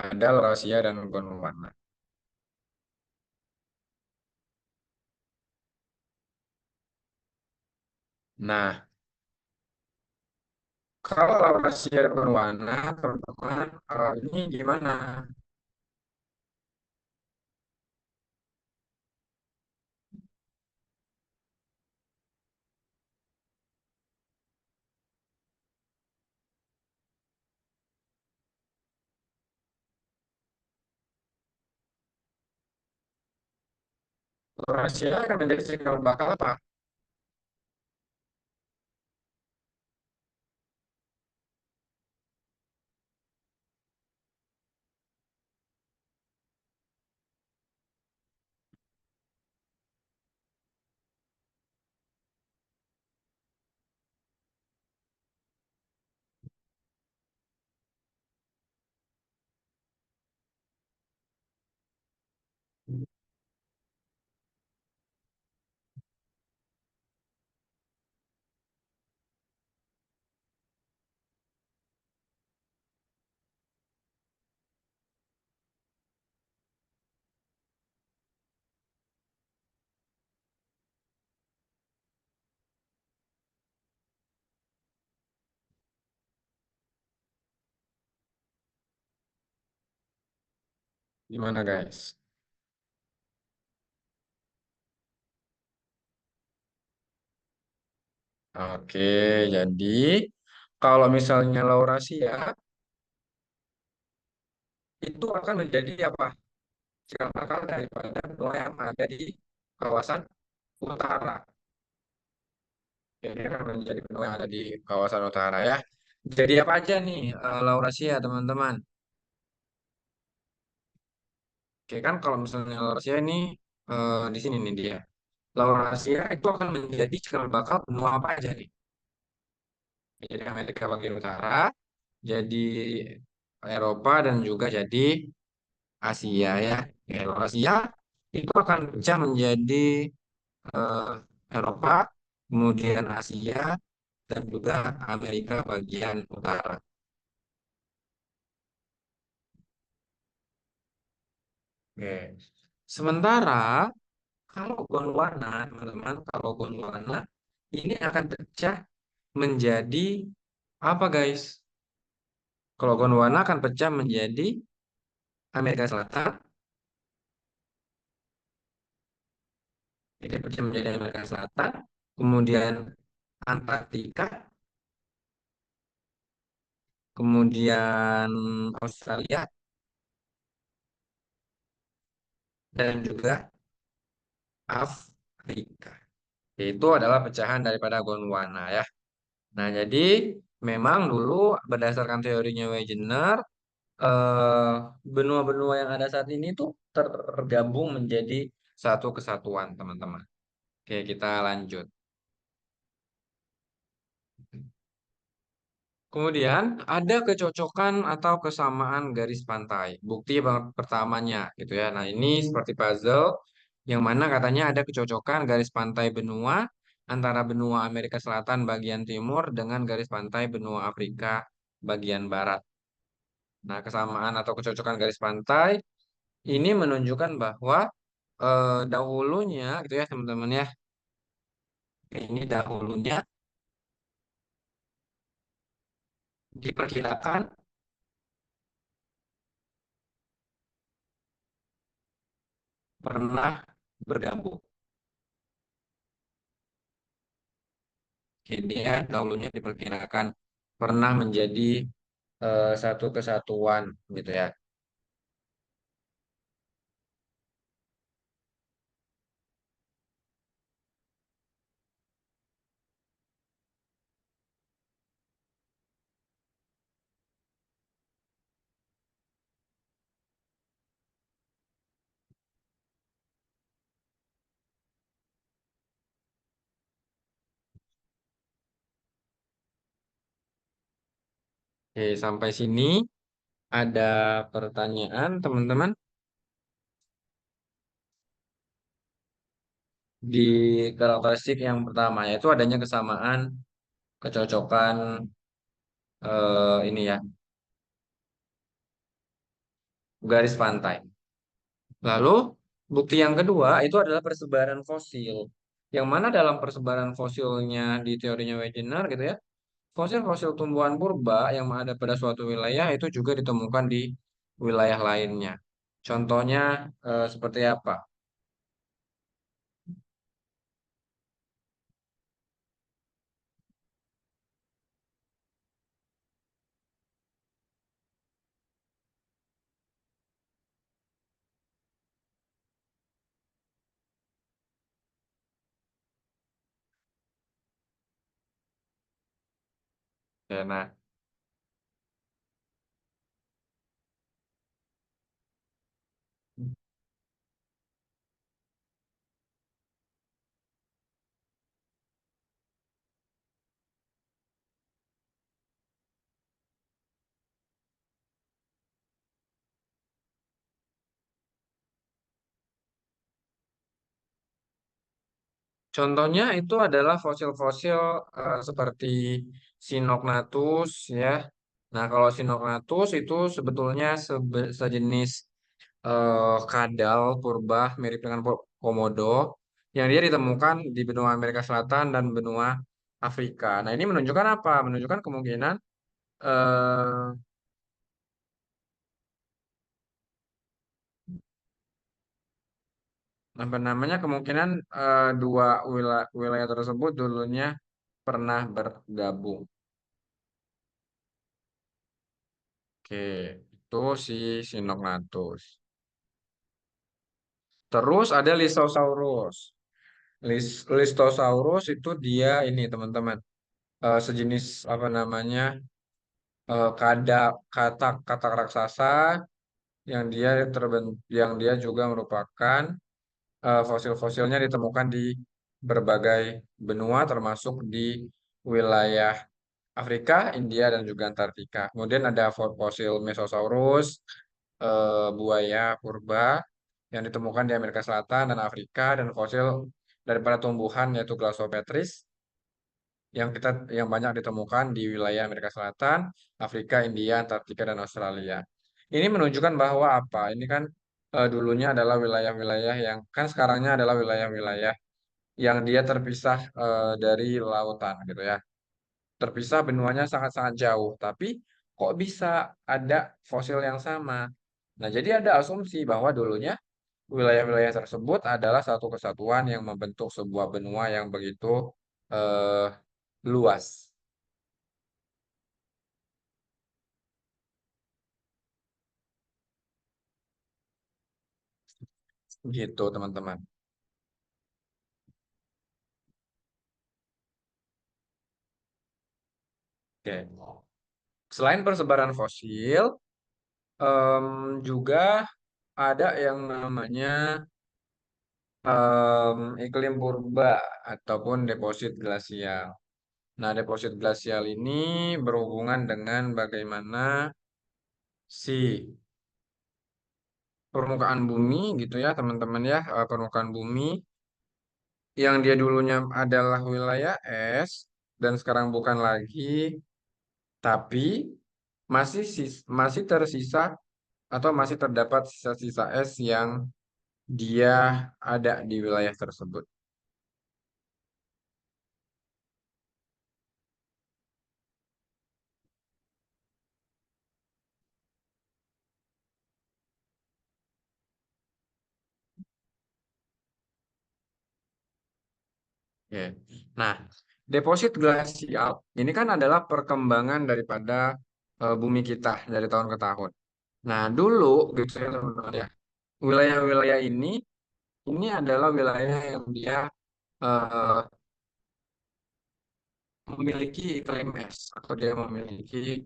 ada Laurasia dan Gondwana. Nah, kalau rahasia berwarna, teman-teman, ini gimana? Rahasia akan menjadi cikal bakal apa? Gimana guys? Oke, jadi kalau misalnya Laurasia itu akan menjadi apa? Cikal bakal daripada benua yang ada di kawasan utara. Jadi akan menjadi benua yang ada di kawasan utara ya. Jadi apa aja nih Laurasia teman-teman? Oke kan kalau misalnya Laurasia ini di sini nih dia. Laurasia itu akan menjadi cikal bakal benua apa aja nih? Jadi Amerika bagian utara, jadi Eropa dan juga jadi Asia ya. Ya, Asia itu akan pecah menjadi eh, Eropa, kemudian Asia dan juga Amerika bagian utara. Oke. Sementara kalau Gondwana, teman-teman, kalau Gondwana ini akan pecah menjadi apa, guys? Kalau Gondwana akan pecah menjadi Amerika Selatan, jadi pecah menjadi Amerika Selatan, kemudian Antartika, kemudian Australia, dan juga Afrika. Itu adalah pecahan daripada Gondwana ya. Nah, jadi memang dulu berdasarkan teorinya Wegener, eh, benua-benua yang ada saat ini tuh tergabung menjadi satu kesatuan, teman-teman. Oke, kita lanjut. Kemudian ada kecocokan atau kesamaan garis pantai. Bukti pertamanya gitu ya. Nah, ini seperti puzzle yang mana katanya ada kecocokan garis pantai benua antara benua Amerika Selatan bagian timur dengan garis pantai benua Afrika bagian barat. Nah, kesamaan atau kecocokan garis pantai ini menunjukkan bahwa dahulunya gitu ya teman-teman ya. Ini dahulunya diperkirakan pernah bergabung. Jadi ya, dahulunya diperkirakan pernah menjadi satu kesatuan gitu ya. Oke, sampai sini ada pertanyaan teman-teman di karakteristik yang pertama yaitu adanya kesamaan kecocokan ini ya garis pantai. Lalu bukti yang kedua itu adalah persebaran fosil. Yang mana dalam persebaran fosilnya di teorinya Wegener gitu ya. Fosil-fosil tumbuhan purba yang ada pada suatu wilayah itu juga ditemukan di wilayah lainnya. Contohnya seperti apa? Ya, nah, contohnya itu adalah fosil-fosil seperti Sinognathus ya. Nah, kalau Sinognathus itu sebetulnya sejenis kadal purba mirip dengan komodo yang dia ditemukan di benua Amerika Selatan dan benua Afrika. Nah, ini menunjukkan apa? Menunjukkan kemungkinan eh, Apa namanya kemungkinan dua wilayah tersebut dulunya pernah bergabung. Oke, itu si Sinoknatus. Terus ada Listosaurus. Listosaurus itu dia ini teman-teman sejenis apa namanya katak katak raksasa yang dia juga merupakan fosil-fosilnya ditemukan di berbagai benua termasuk di wilayah Afrika, India dan juga Antartika. Kemudian ada fosil Mesosaurus, buaya purba yang ditemukan di Amerika Selatan dan Afrika dan fosil daripada tumbuhan yaitu Glossopetris yang banyak ditemukan di wilayah Amerika Selatan, Afrika, India, Antartika dan Australia. Ini menunjukkan bahwa apa? Ini kan dulunya adalah wilayah-wilayah yang kan sekarangnya adalah wilayah-wilayah yang dia terpisah dari lautan gitu ya. Terpisah benuanya sangat-sangat jauh, tapi kok bisa ada fosil yang sama? Nah, jadi ada asumsi bahwa dulunya wilayah-wilayah tersebut adalah satu kesatuan yang membentuk sebuah benua yang begitu eh, luas. Gitu, teman-teman. Oke. Selain persebaran fosil, juga ada yang namanya iklim purba ataupun deposit glasial. Nah, deposit glasial ini berhubungan dengan bagaimana si permukaan bumi gitu ya, teman-teman ya, permukaan bumi yang dia dulunya adalah wilayah es dan sekarang bukan lagi, tapi masih tersisa atau masih terdapat sisa-sisa es yang dia ada di wilayah tersebut. Oke. Nah, deposit glasial ini kan adalah perkembangan daripada bumi kita dari tahun ke tahun. Nah, dulu gitu ya teman-teman ya, wilayah-wilayah ini adalah wilayah yang dia eh, memiliki iklim es atau dia memiliki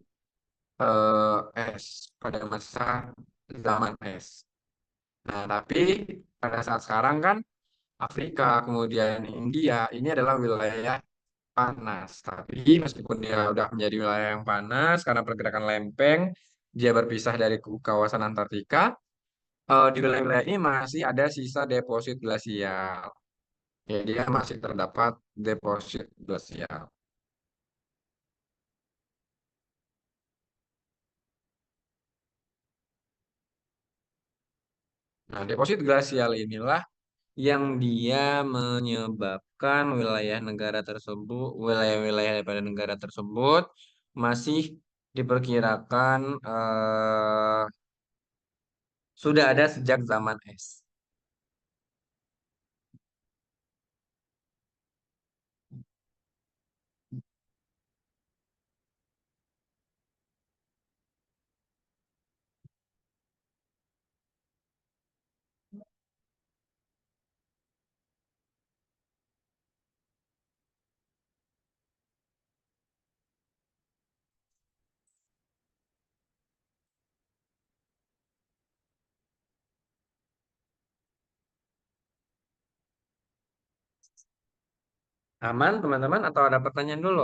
es pada masa zaman es. Nah, tapi pada saat sekarang kan Afrika, kemudian India, ini adalah wilayah panas. Tapi meskipun dia udah menjadi wilayah yang panas karena pergerakan lempeng, dia berpisah dari kawasan Antartika, di wilayah-wilayah ini masih ada sisa deposit glasial. Ya, dia masih terdapat deposit glasial. Nah, deposit glasial inilah yang dia menyebabkan wilayah-wilayah daripada negara tersebut masih diperkirakan sudah ada sejak zaman es. Aman, teman-teman, atau ada pertanyaan dulu?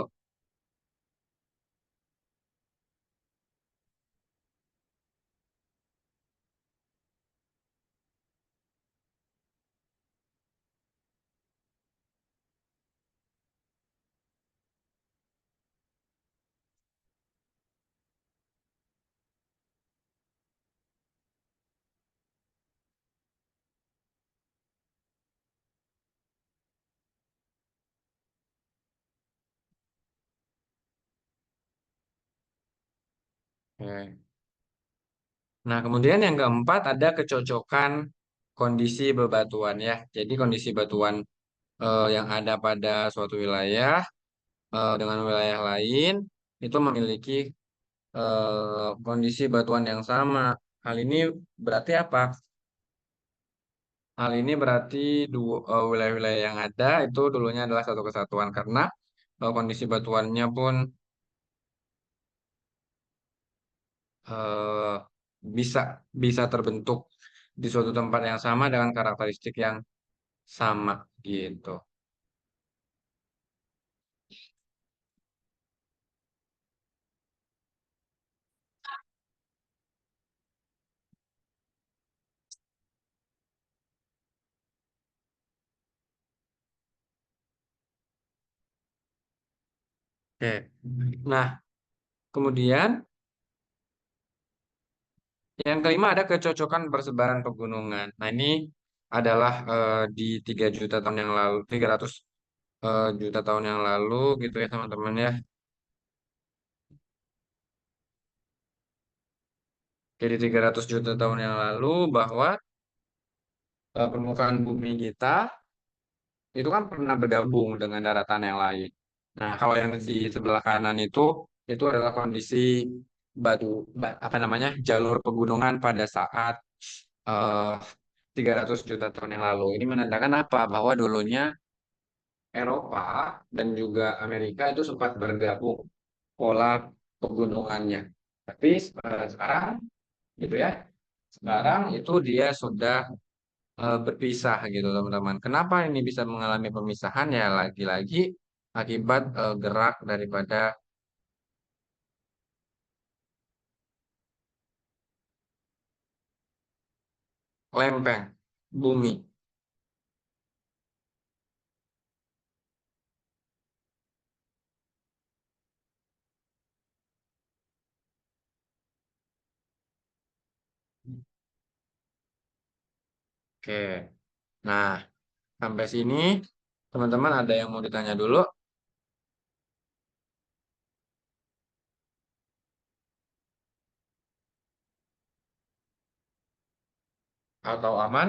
Oke. Nah, kemudian yang keempat ada kecocokan kondisi bebatuan ya. Jadi kondisi batuan yang ada pada suatu wilayah dengan wilayah lain itu memiliki kondisi batuan yang sama. Hal ini berarti apa? Hal ini berarti wilayah-wilayah yang ada itu dulunya adalah satu kesatuan karena kondisi batuannya pun eh, bisa bisa terbentuk di suatu tempat yang sama dengan karakteristik yang sama gitu. Oke. Nah, kemudian yang kelima ada kecocokan persebaran pegunungan. Nah, ini adalah di 3 juta tahun yang lalu, 300 juta tahun yang lalu gitu ya teman-teman ya. Jadi 300 juta tahun yang lalu bahwa permukaan bumi kita itu kan pernah bergabung dengan daratan yang lain. Nah, kalau yang di sebelah kanan itu adalah kondisi apa namanya jalur pegunungan pada saat eh 300 juta tahun yang lalu. Ini menandakan apa? Bahwa dulunya Eropa dan juga Amerika itu sempat bergabung pola pegunungannya. Tapi sekarang gitu ya, sekarang itu dia sudah berpisah gitu teman-teman. Kenapa ini bisa mengalami pemisahan ya lagi-lagi akibat gerak daripada lempeng bumi. Oke. Nah, sampai sini teman-teman ada yang mau ditanya dulu atau aman?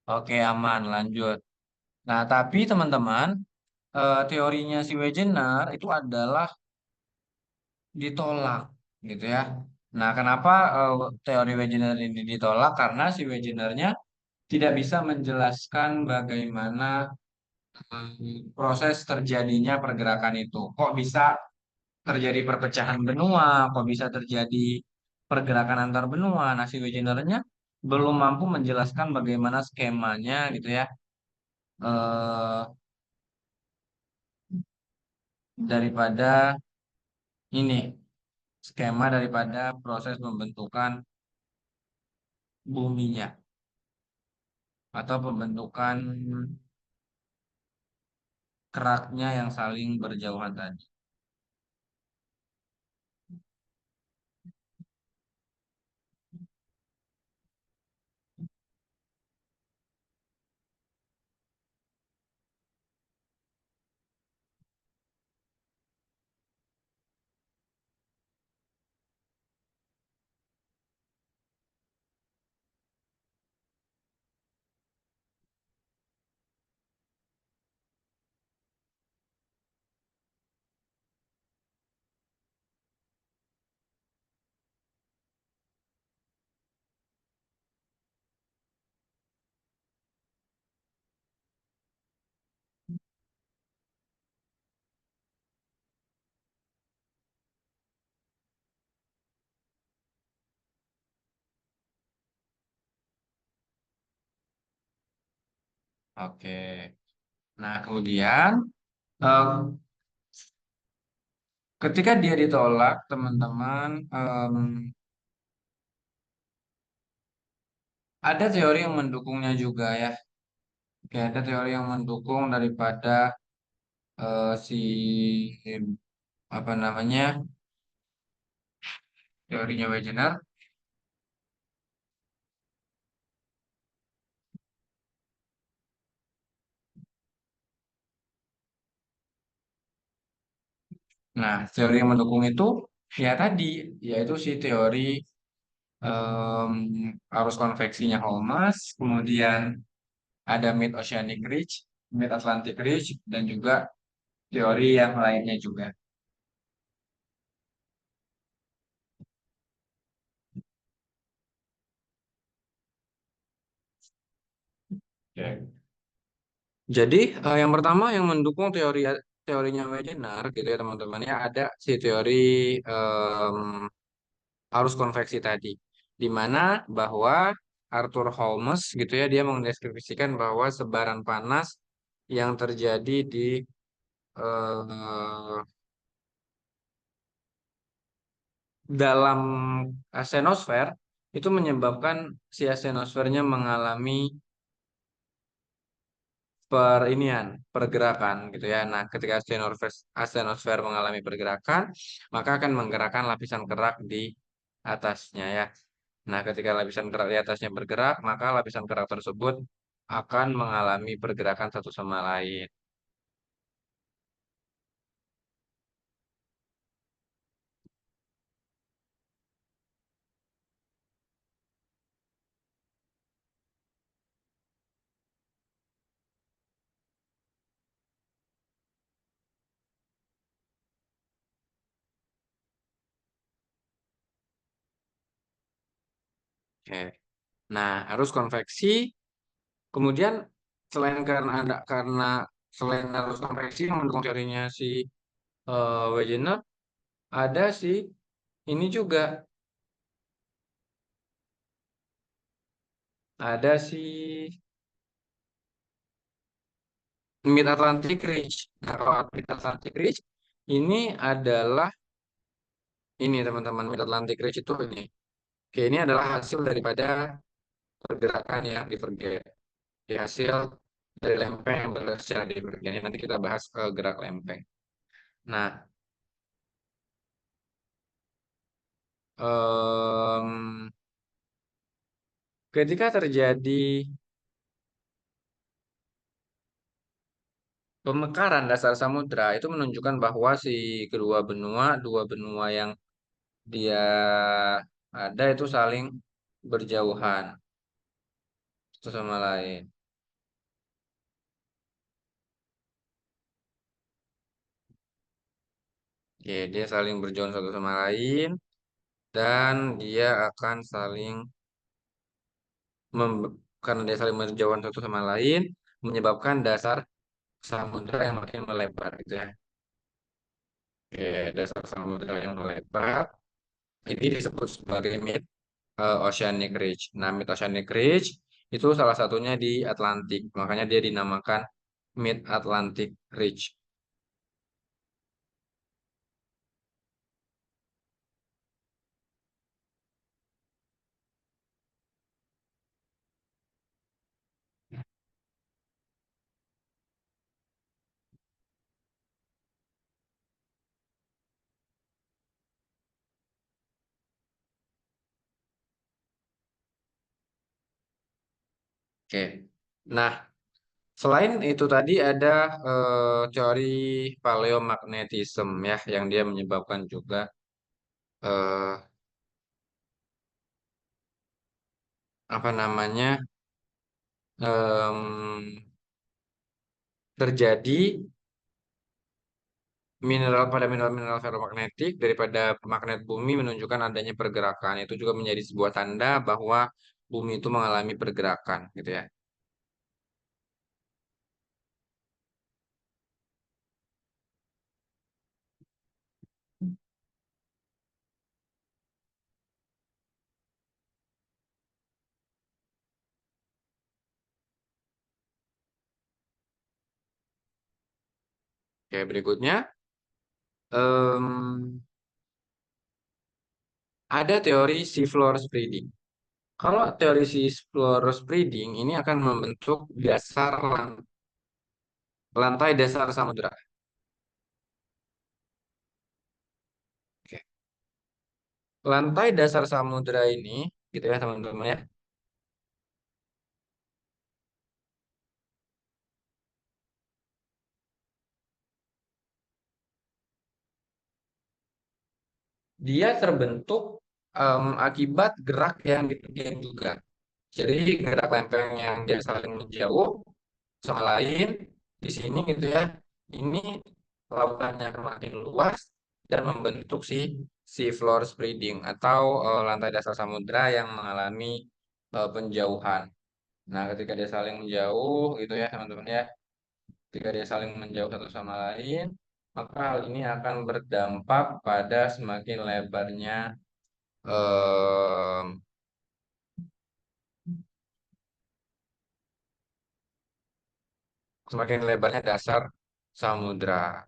Oke, aman, lanjut. Nah, tapi teman-teman, teorinya si Wegener itu adalah ditolak, gitu ya. Nah, kenapa teori Wegener ini ditolak? Karena si Wegenernya tidak bisa menjelaskan bagaimana proses terjadinya pergerakan itu. Kok bisa terjadi perpecahan benua? Kok bisa terjadi pergerakan antar benua? Nah, si Wegenernya belum mampu menjelaskan bagaimana skemanya, gitu ya. Eh, daripada ini skema daripada proses pembentukan buminya atau pembentukan keraknya yang saling berjauhan tadi. Oke. Nah, kemudian eh, Ketika dia ditolak, teman-teman, ada teori yang mendukungnya juga ya. Oke, ada teori yang mendukung daripada si apa namanya teorinya Wegener. Nah, teori yang mendukung itu ya tadi, yaitu si teori em, arus konveksinya Holmes, kemudian ada Mid Oceanic Ridge, Mid Atlantic Ridge, dan juga teori yang lainnya juga. Oke. Jadi yang pertama yang mendukung teorinya Wegener gitu ya teman-teman ya ada si teori em, arus konveksi tadi, di mana bahwa Arthur Holmes gitu ya dia mendeskripsikan bahwa sebaran panas yang terjadi di eh, dalam asthenosfer itu menyebabkan si asthenosfernya mengalami pergerakan gitu ya. Nah, ketika asthenosfer mengalami pergerakan, maka akan menggerakkan lapisan kerak di atasnya ya. Nah, ketika lapisan kerak di atasnya bergerak, maka lapisan kerak tersebut akan mengalami pergerakan satu sama lain. Oke. Nah, arus konveksi kemudian karena selain arus konveksi yang mendukung teorinya si Wegener, ada si ini juga ada si Mid Atlantic Ridge. Nah, kalau Mid Atlantic Ridge ini adalah ini teman-teman Mid Atlantic Ridge itu ini. Oke, ini adalah hasil daripada pergerakan yang di hasil dari lempeng yang bergerak secara divergen. Ini nanti kita bahas gerak lempeng. Nah, em, ketika terjadi pemekaran dasar samudra itu menunjukkan bahwa si dua benua yang dia ada itu saling berjauhan satu sama lain. Oke, dia saling berjauhan satu sama lain dan dia akan karena dia saling berjauhan satu sama lain menyebabkan dasar samudra yang makin melebar gitu ya. Oke, dasar samudra yang melebar ini disebut sebagai mid oceanic ridge. Nah, mid oceanic ridge itu salah satunya di Atlantik, makanya dia dinamakan mid Atlantic Ridge. Oke. Nah, selain itu tadi ada teori paleomagnetism ya yang dia menyebabkan juga eh, apa namanya em, terjadi mineral-mineral ferromagnetik daripada magnet bumi menunjukkan adanya pergerakan. Itu juga menjadi sebuah tanda bahwa bumi itu mengalami pergerakan gitu ya. Oke, berikutnya. ada teori seafloor spreading. Kalau teori seafloor spreading ini akan membentuk lantai dasar samudra. Oke. Lantai dasar samudra ini, gitu ya teman-teman ya. Dia terbentuk akibat gerak yang demikian juga. Jadi gerak lempeng yang dia saling menjauh sama lain di sini gitu ya. Ini lautannya makin luas dan membentuk si floor spreading atau lantai dasar samudra yang mengalami penjauhan. Nah, ketika dia saling menjauh gitu ya teman-teman ya, ketika dia saling menjauh satu sama lain, maka hal ini akan berdampak pada em, semakin lebarnya dasar samudra.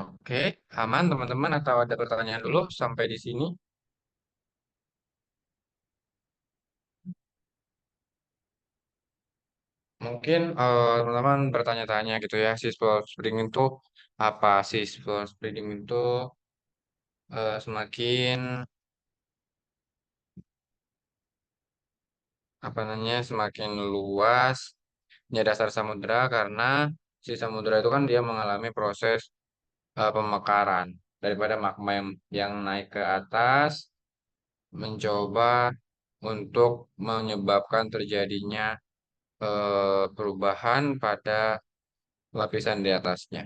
Oke, aman teman-teman atau ada pertanyaan dulu sampai di sini? Mungkin teman-teman bertanya-tanya gitu ya, siswa spreading itu apa? Siswa spreading itu semakin apa namanya semakin luasnya dasar samudra karena si samudra itu kan dia mengalami proses pemekaran daripada magma yang naik ke atas mencoba untuk menyebabkan terjadinya perubahan pada lapisan di atasnya.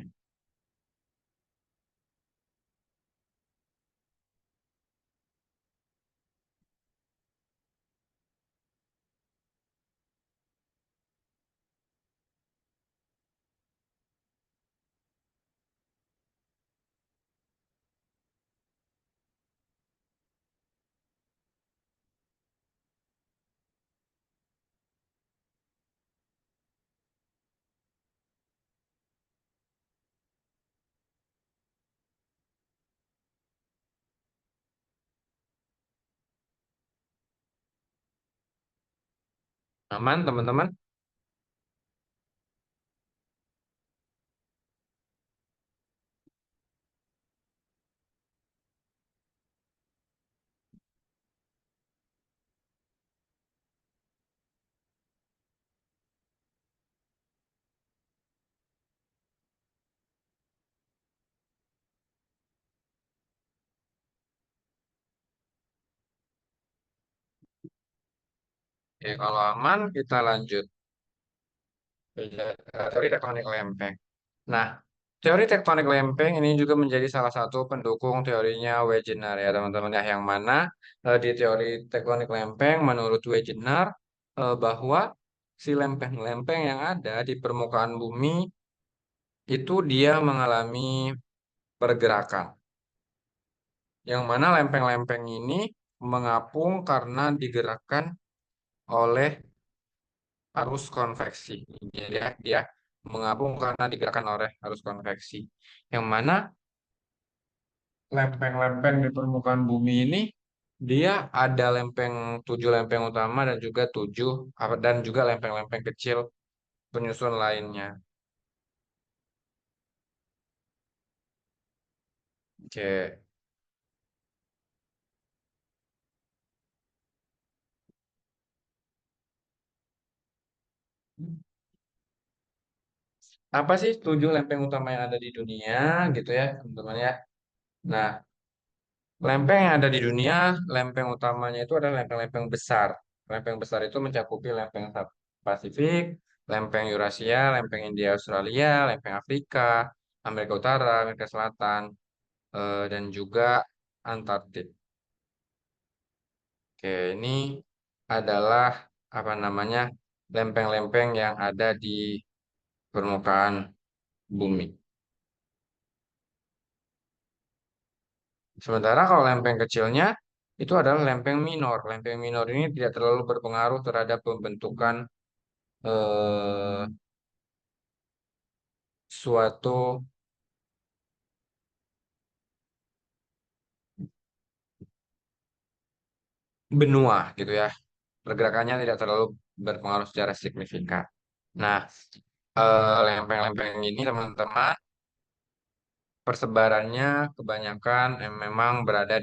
Aman, teman-teman? Oke, kalau aman, kita lanjut ke teori tektonik lempeng. Nah, teori tektonik lempeng ini juga menjadi salah satu pendukung teorinya Wegener ya teman-teman ya, yang mana di teori tektonik lempeng menurut Wegener bahwa si lempeng-lempeng yang ada di permukaan bumi itu dia mengalami pergerakan, yang mana lempeng-lempeng ini mengapung karena digerakkan oleh arus konveksi. Jadi dia mengapung karena digerakkan oleh arus konveksi. Yang mana lempeng-lempeng di permukaan bumi ini dia ada tujuh lempeng utama dan juga dan juga lempeng-lempeng kecil penyusun lainnya. Oke. Apa sih tujuh lempeng utama yang ada di dunia gitu ya, teman-teman ya. Nah, lempeng yang ada di dunia, lempeng utamanya itu adalah lempeng-lempeng besar. Lempeng besar itu mencakupi lempeng satu. Pasifik, lempeng Eurasia, lempeng India Australia, lempeng Afrika, Amerika Utara, Amerika Selatan, dan juga Antartik. Oke, ini adalah apa namanya lempeng-lempeng yang ada di permukaan bumi. Sementara kalau lempeng kecilnya itu adalah lempeng minor. Lempeng minor ini tidak terlalu berpengaruh terhadap pembentukan eh, suatu benua gitu ya. Pergerakannya tidak terlalu berpengaruh secara signifikan. Nah, lempeng-lempeng ini teman-teman persebarannya kebanyakan memang berada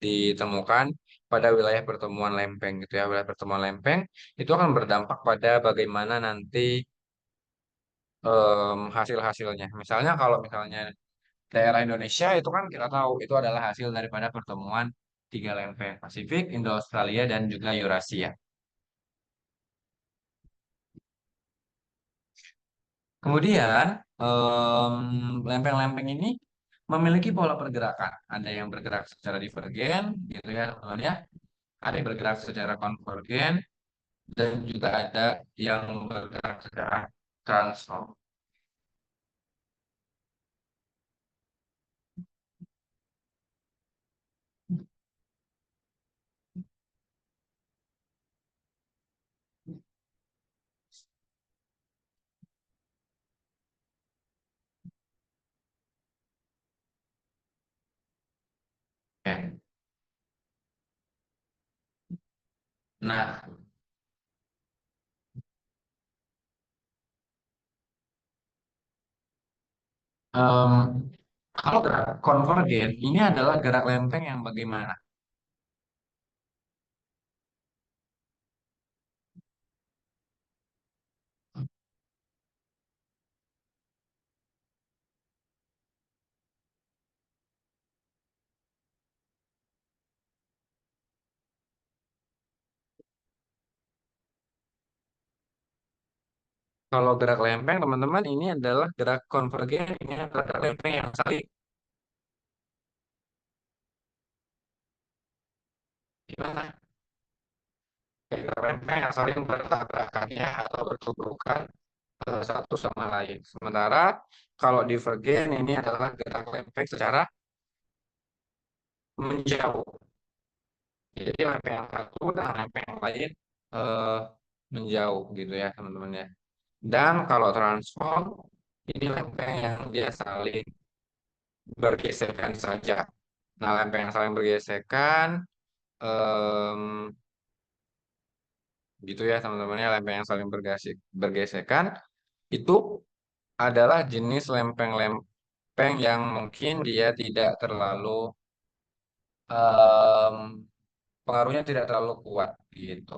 ditemukan pada wilayah pertemuan lempeng gitu ya. Wilayah pertemuan lempeng itu akan berdampak pada bagaimana nanti hasil-hasilnya. Misalnya kalau misalnya daerah Indonesia itu kan kita tahu itu adalah hasil daripada pertemuan tiga lempeng Pasifik, Indo-Australia dan juga Eurasia. Kemudian lempeng-lempeng ini memiliki pola pergerakan. Ada yang bergerak secara divergen, gitu ya teman-teman ya. Ada yang bergerak secara konvergen dan juga ada yang bergerak secara transform. Oke. Nah, em, kalau gerak konvergen ini adalah gerak lempeng yang bagaimana? Kalau gerak lempeng, teman-teman, ini adalah gerak konvergen, ini adalah gerak lempeng yang saling gimana? Gerak lempeng yang saling bertabrakannya atau bertuburkan satu sama lain. Sementara kalau divergen ini adalah gerak lempeng secara menjauh. Jadi lempeng yang satu dan lempeng yang lain eh, menjauh gitu ya teman-teman ya. Dan kalau transform ini lempeng yang dia saling bergesekan saja. Nah, lempeng yang saling bergesekan em, gitu ya teman-teman ya, lempeng yang saling bergesekan itu adalah jenis lempeng-lempeng yang mungkin dia tidak terlalu em, pengaruhnya tidak terlalu kuat gitu.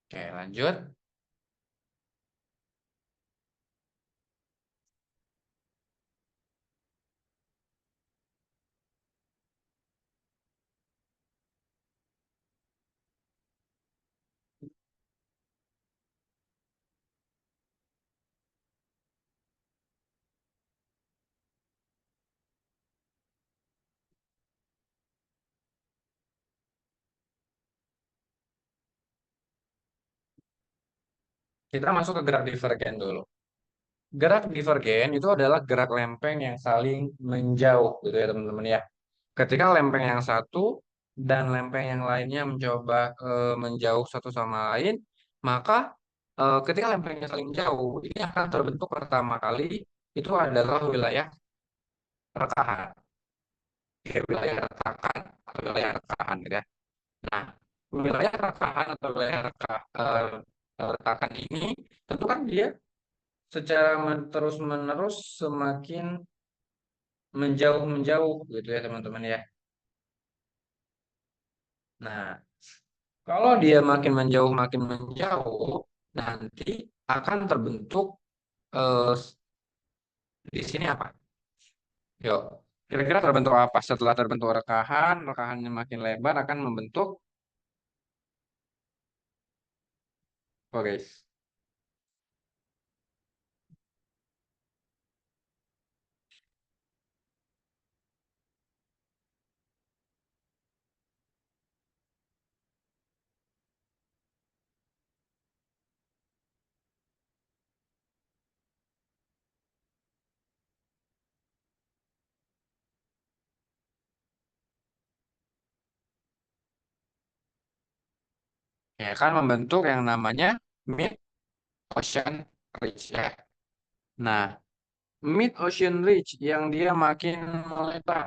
Oke, lanjut. Kita masuk ke gerak divergen dulu. Gerak divergen itu adalah gerak lempeng yang saling menjauh gitu ya teman-teman ya. Ketika lempeng yang satu dan lempeng yang lainnya mencoba menjauh satu sama lain, maka ketika lempengnya saling jauh, ini akan terbentuk pertama kali itu adalah wilayah rekahan, ya, wilayah retakan atau wilayah rekahan gitu ya. Nah, wilayah rekahan atau wilayah retakan ini tentu kan dia secara terus-menerus semakin menjauh-menjauh gitu ya teman-teman ya. Nah, kalau dia makin menjauh, nanti akan terbentuk eh, di sini apa? Yuk, kira-kira terbentuk apa? Setelah terbentuk rekahan, rekahannya makin lebar akan membentuk apa guys? Ya kan membentuk yang namanya mid ocean ridge ya. Nah, mid ocean ridge yang dia makin melebar,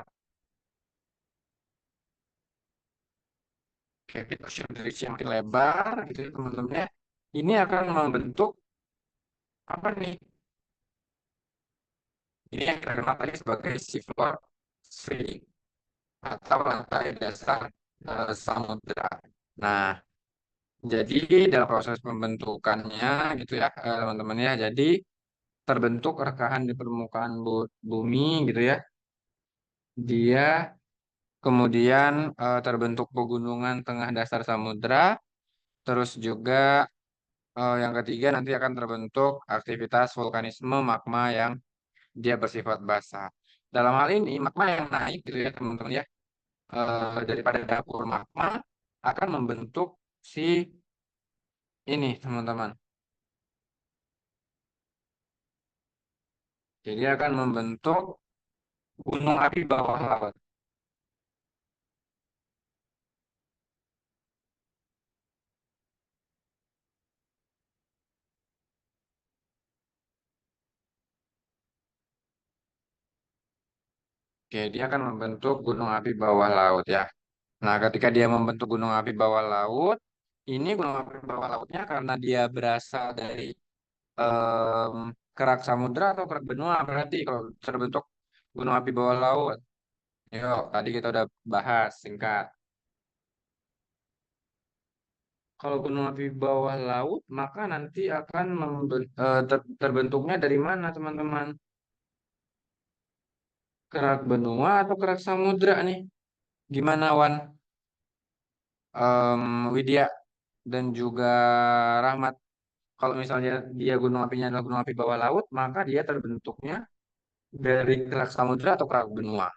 kayak mid ocean ridge yang makin lebar gitu ya teman-teman ya. Ini akan membentuk apa nih? Ini yang kita kenal tadi sebagai seafloor spring atau lantai dasar samudra. Nah, jadi dalam proses pembentukannya gitu ya teman-teman ya. Jadi terbentuk rekahan di permukaan bumi gitu ya. Dia kemudian terbentuk pegunungan tengah dasar samudra. Terus juga yang ketiga nanti akan terbentuk aktivitas vulkanisme magma yang dia bersifat basah. Dalam hal ini magma yang naik gitu ya teman-teman ya daripada dapur magma akan membentuk si ini teman-teman. Jadi akan membentuk gunung api bawah laut. Oke, dia akan membentuk gunung api bawah laut ya. Nah, ketika dia membentuk gunung api bawah laut, ini gunung api bawah lautnya karena dia berasal dari em, kerak samudra atau kerak benua, berarti kalau terbentuk gunung api bawah laut. Yuk, tadi kita udah bahas singkat. Kalau gunung api bawah laut, maka nanti akan terbentuknya dari mana, teman-teman? Kerak benua atau kerak samudra nih? Gimana, Wan? Widya dan juga Rahmat. Kalau misalnya dia gunung apinya adalah gunung api bawah laut, maka dia terbentuknya dari kerak samudra atau kerak benua.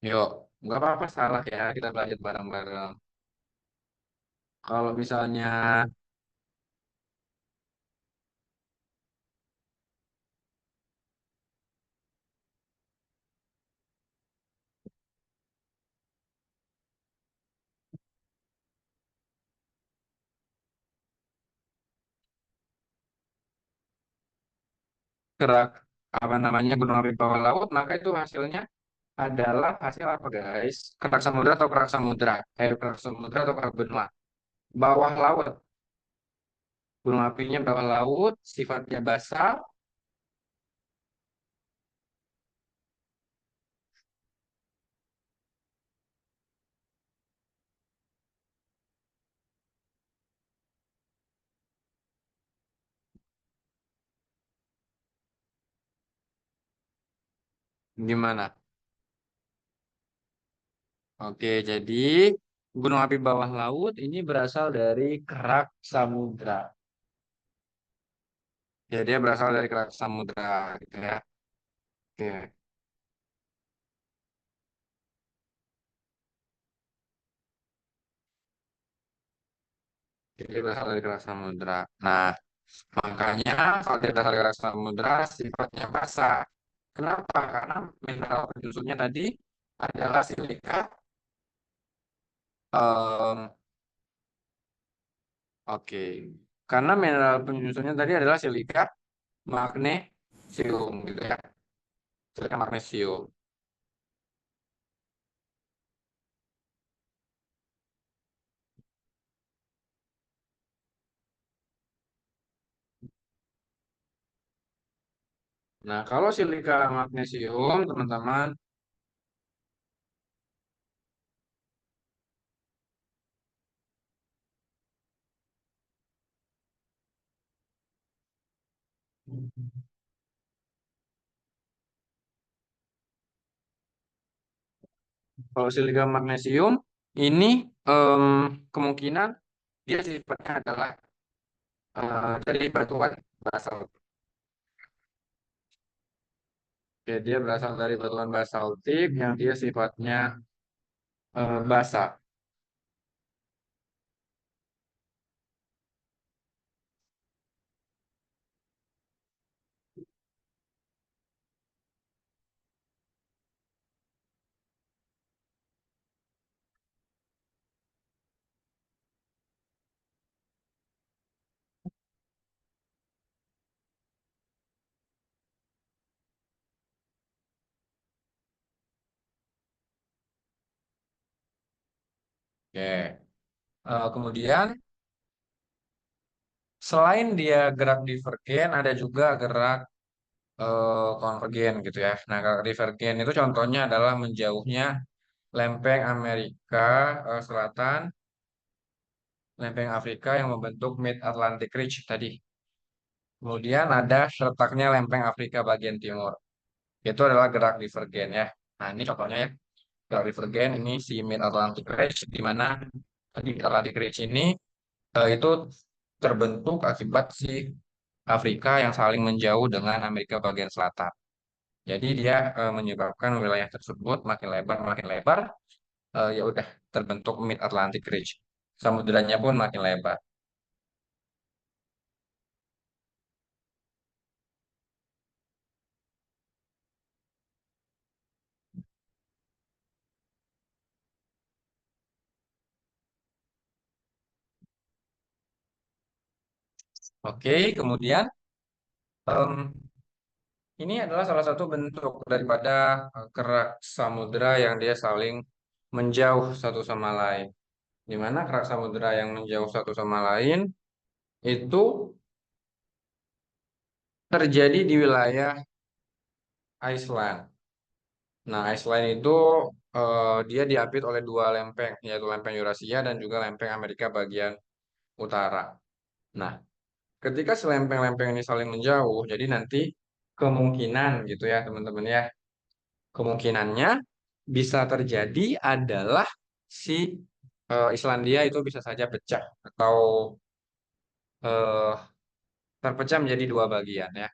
Yuk, nggak apa-apa salah ya, kita belajar bareng-bareng. Kalau misalnya kerak apa namanya gunung api bawah laut, maka itu hasilnya adalah hasil apa guys? Kerak samudra atau kerak samudra? Kerak samudra atau kerak benua? Bawah laut. Gunung apinya bawah laut, sifatnya basal. Gimana? Oke, jadi gunung api bawah laut ini berasal dari kerak samudra. Ya, dia berasal dari kerak samudra gitu ya. Oke, jadi dia berasal dari kerak samudra. Nah, makanya kalau dia berasal dari kerak samudra sifatnya basah. Kenapa? Karena mineral penyusunnya tadi adalah silika. em, oke, karena mineral penyusunnya tadi adalah silika, magnesium gitu ya. Silika magnesium. Nah, kalau silika magnesium, teman-teman, kalau silika magnesium ini kemungkinan dia sifatnya adalah dari batuan basalt. Oke, dia berasal dari batuan basaltik yang dia sifatnya basa. Oke. Kemudian selain dia gerak divergen, ada juga gerak konvergen gitu ya. Nah, gerak divergen itu contohnya adalah menjauhnya lempeng Amerika Selatan, lempeng Afrika yang membentuk Mid Atlantic Ridge tadi. Kemudian ada retaknya lempeng Afrika bagian timur. Itu adalah gerak divergen ya. Nah, ini contohnya ya. Gerak divergen ini si Mid Atlantic Ridge di mana di Mid Atlantic Ridge ini itu terbentuk akibat si Afrika yang saling menjauh dengan Amerika bagian selatan. Jadi dia menyebabkan wilayah tersebut makin lebar, ya udah terbentuk Mid Atlantic Ridge. Samudranya pun makin lebar. Oke, kemudian em, ini adalah salah satu bentuk daripada kerak samudera yang dia saling menjauh satu sama lain. Di mana kerak samudera yang menjauh satu sama lain itu terjadi di wilayah Iceland. Nah, Iceland itu dia diapit oleh dua lempeng, yaitu lempeng Eurasia dan juga lempeng Amerika bagian utara. Nah, ketika selempeng-lempeng ini saling menjauh, jadi nanti kemungkinan gitu ya teman-teman ya, kemungkinannya bisa terjadi adalah si Islandia itu bisa saja pecah atau eh, terpecah menjadi dua bagian ya.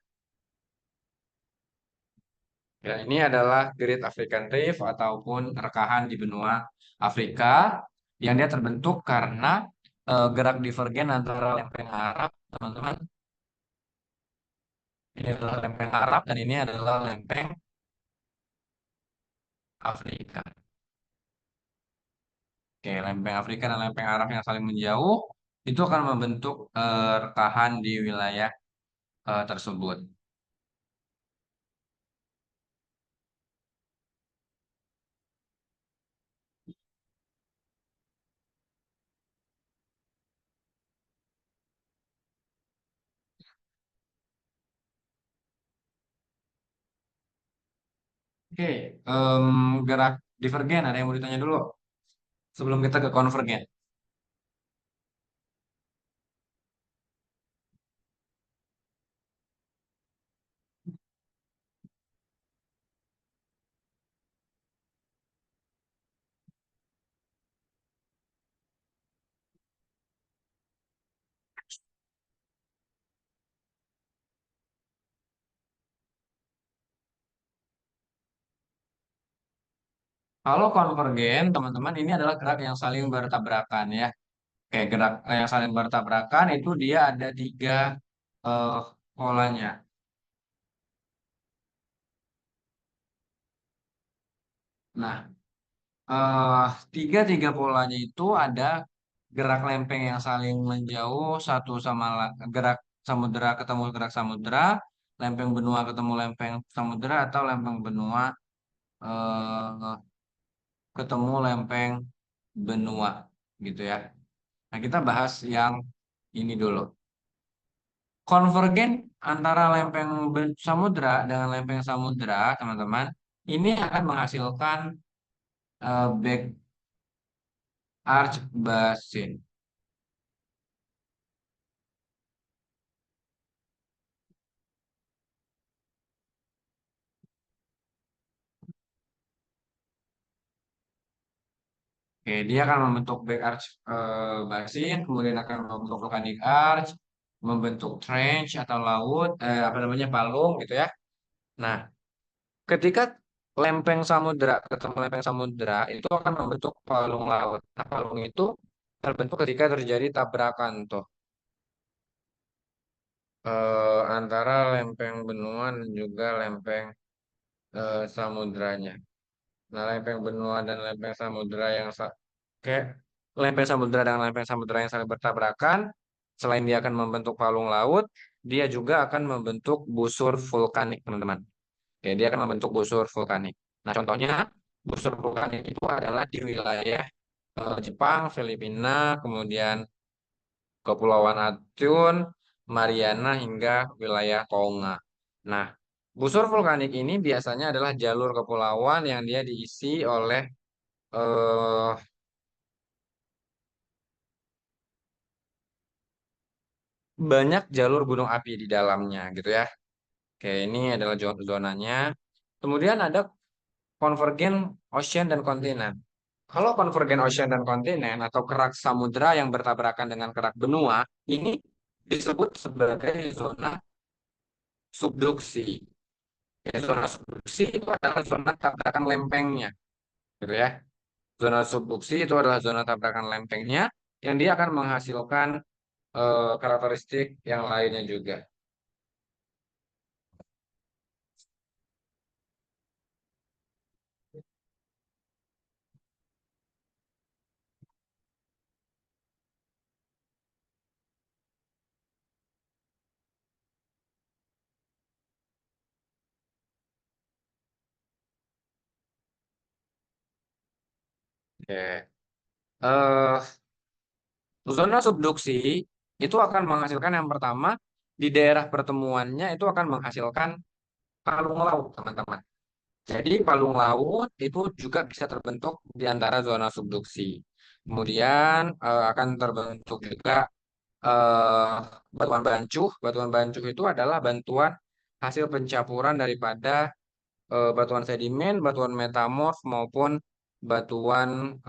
Ya, ini adalah Great African Rift ataupun rekahan di benua Afrika yang dia terbentuk karena gerak divergen antara lempeng Arab, teman-teman. Ini adalah lempeng Arab dan ini adalah lempeng Afrika. Oke, lempeng Afrika dan lempeng Arab yang saling menjauh itu akan membentuk rekahan di wilayah tersebut. Oke, gerak divergen ada yang mau ditanya dulu sebelum kita ke konvergen. Kalau konvergen, teman-teman, ini adalah gerak yang saling bertabrakan ya. Kayak gerak yang saling bertabrakan itu dia ada tiga eh, polanya. Nah, tiga-tiga polanya itu ada gerak lempeng yang saling menjauh satu sama gerak samudera ketemu gerak samudera, lempeng benua ketemu lempeng samudera atau lempeng benua eh, ketemu lempeng benua gitu ya. Nah, kita bahas yang ini dulu. konvergen antara lempeng samudra dengan lempeng samudra, teman-teman, ini akan menghasilkan back arch basin. Oke, dia akan membentuk back arch basin, kemudian akan membentuk volcanic arch, membentuk trench atau laut, apa namanya palung gitu ya. Nah, ketika lempeng samudra ketemu lempeng samudra itu akan membentuk palung laut. Nah, palung itu terbentuk ketika terjadi tabrakan tuh antara lempeng benua dan juga lempeng samudranya. Nah, lempeng benua dan lempeng samudra yang kayak lempeng samudra dan lempeng samudra yang saling bertabrakan, selain dia akan membentuk palung laut, dia juga akan membentuk busur vulkanik, teman-teman. Oke, dia akan membentuk busur vulkanik. Nah, contohnya busur vulkanik itu adalah di wilayah Jepang, Filipina, kemudian Kepulauan Atun, Mariana hingga wilayah Tonga. Nah, busur vulkanik ini biasanya adalah jalur kepulauan yang dia diisi oleh eh, banyak jalur gunung api di dalamnya gitu ya. Oke, ini adalah zonanya. Kemudian ada konvergen ocean dan kontinen. Kalau konvergen ocean dan kontinen atau kerak samudra yang bertabrakan dengan kerak benua, ini disebut sebagai zona subduksi. Ya, zona subduksi itu adalah zona tabrakan lempengnya, gitu ya. Zona subduksi itu adalah zona tabrakan lempengnya yang dia akan menghasilkan karakteristik yang lainnya juga. Oke. Eh, Zona subduksi itu akan menghasilkan yang pertama di daerah pertemuannya itu akan menghasilkan palung laut, teman-teman. Jadi palung laut itu juga bisa terbentuk di antara zona subduksi. Kemudian akan terbentuk juga eh, batuan bancuh. Batuan bancuh itu adalah bantuan hasil pencampuran daripada batuan sedimen, batuan metamorf maupun batuan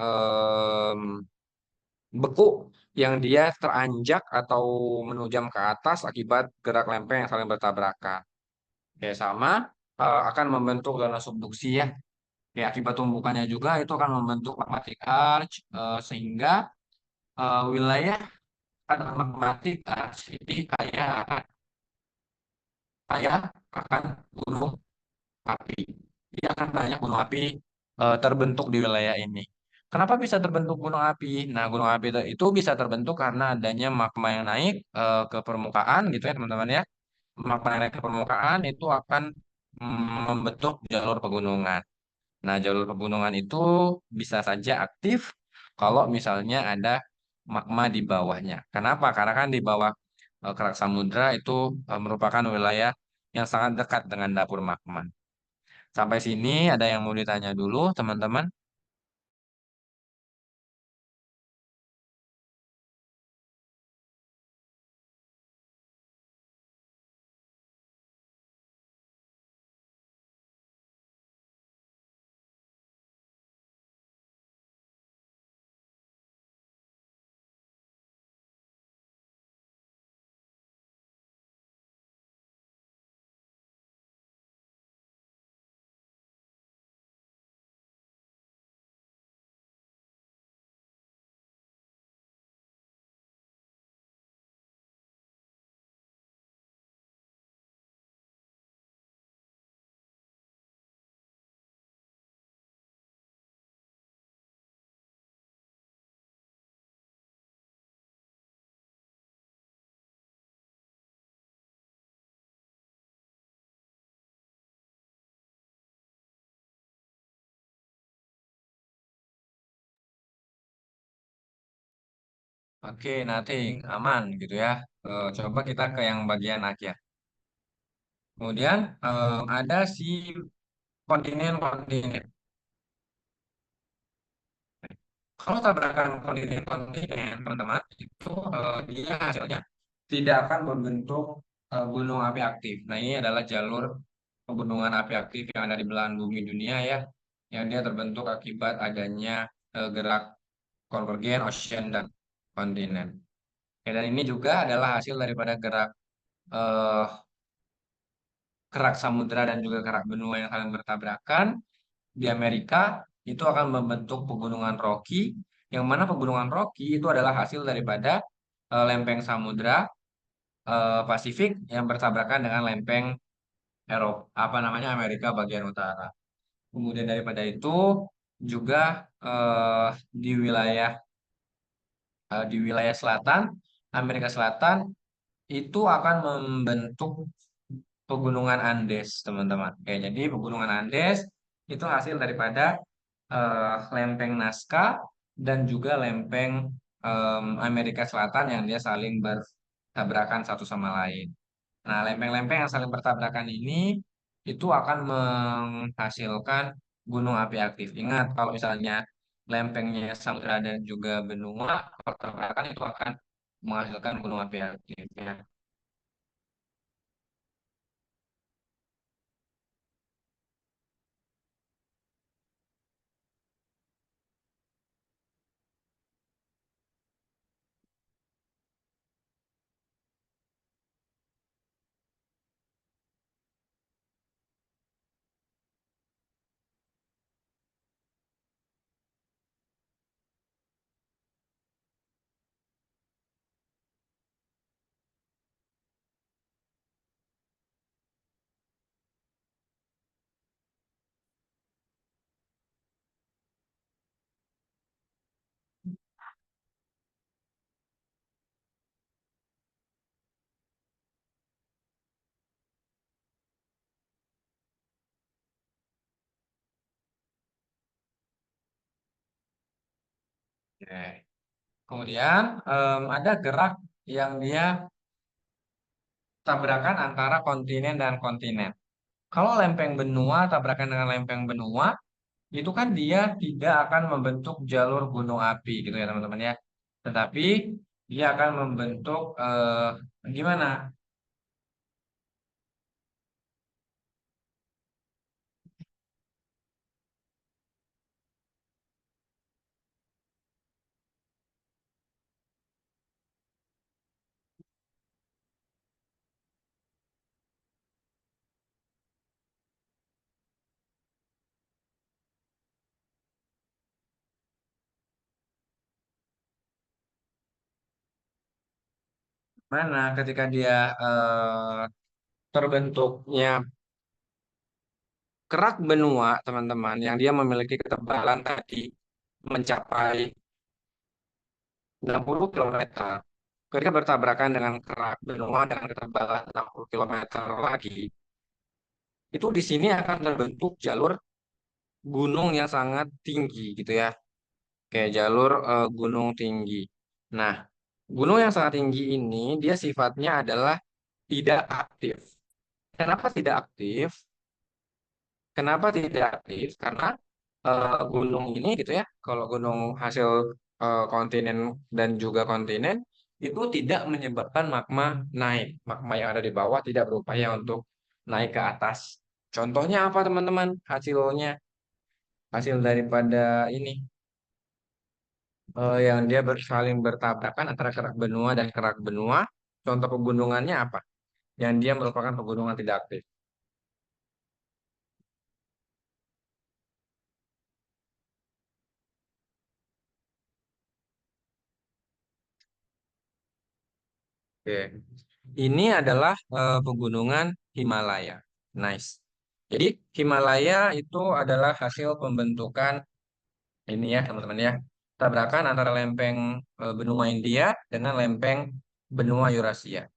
beku yang dia teranjak atau menujam ke atas akibat gerak lempeng yang saling bertabrakan. Oke, sama akan membentuk zona subduksi ya. Ya, akibat tumbukannya juga itu akan membentuk magmatic arch sehingga wilayah pada magmatic arch ini kaya akan gunung api. Dia akan banyak gunung api terbentuk di wilayah ini. Kenapa bisa terbentuk gunung api? Nah, gunung api itu bisa terbentuk karena adanya magma yang naik ke permukaan gitu ya teman-teman ya. Magma yang naik ke permukaan itu akan membentuk jalur pegunungan. Nah, jalur pegunungan itu bisa saja aktif kalau misalnya ada magma di bawahnya. Kenapa? Karena kan di bawah kerak samudra itu merupakan wilayah yang sangat dekat dengan dapur magma. Sampai sini ada yang mau ditanya dulu, teman-teman? Oke, nothing, aman gitu ya. Coba kita ke yang bagian akhir. Kemudian ada si kontinen-kontinen. Kalau tabrakan kontinen-kontinen, teman-teman, itu dia hasilnya tidak akan membentuk gunung api aktif. Nah, ini adalah jalur pegunungan api aktif yang ada di belahan bumi dunia ya, yang dia terbentuk akibat adanya gerak konvergen ocean dan kontinen. Ya, dan ini juga adalah hasil daripada eh, kerak samudra dan juga kerak benua yang saling bertabrakan di Amerika itu akan membentuk pegunungan Rocky, yang mana pegunungan Rocky itu adalah hasil daripada lempeng samudra Pasifik yang bertabrakan dengan lempeng Eropa, apa namanya Amerika bagian utara. Kemudian daripada itu juga di wilayah selatan Amerika Selatan itu akan membentuk pegunungan Andes, teman-teman. Oke, jadi pegunungan Andes itu hasil daripada lempeng Nazca dan juga lempeng Amerika Selatan yang dia saling bertabrakan satu sama lain. Nah, lempeng-lempeng yang saling bertabrakan ini itu akan menghasilkan gunung api aktif. Ingat, kalau misalnya lempengnya samudra dan juga benua bertabrakan itu akan menghasilkan gunung api aktif. Ya. Oke. Kemudian ada gerak yang dia tabrakan antara kontinen dan kontinen. Kalau lempeng benua tabrakan dengan lempeng benua, itu kan dia tidak akan membentuk jalur gunung api gitu ya teman-teman ya. Tetapi dia akan membentuk gimana? Mana ketika dia terbentuknya kerak benua teman-teman yang dia memiliki ketebalan tadi mencapai 60 km, ketika bertabrakan dengan kerak benua dengan ketebalan 60 km lagi, itu di sini akan terbentuk jalur gunung yang sangat tinggi gitu ya, kayak jalur gunung tinggi. Nah, gunung yang sangat tinggi ini dia sifatnya adalah tidak aktif. Kenapa tidak aktif? Kenapa tidak aktif? Karena gunung ini gitu ya, kalau gunung hasil kontinen dan juga kontinen itu tidak menyebabkan magma naik. Magma yang ada di bawah tidak berupaya untuk naik ke atas. Contohnya apa teman-teman? Hasil daripada ini yang dia saling bertabrakan antara kerak benua dan kerak benua. Contoh pegunungannya apa? Yang dia merupakan pegunungan tidak aktif. Oke. Ini adalah pegunungan Himalaya. Nice. Jadi Himalaya itu adalah hasil pembentukan ini ya teman-teman ya. Tabrakan antara lempeng benua India dengan lempeng benua Eurasia.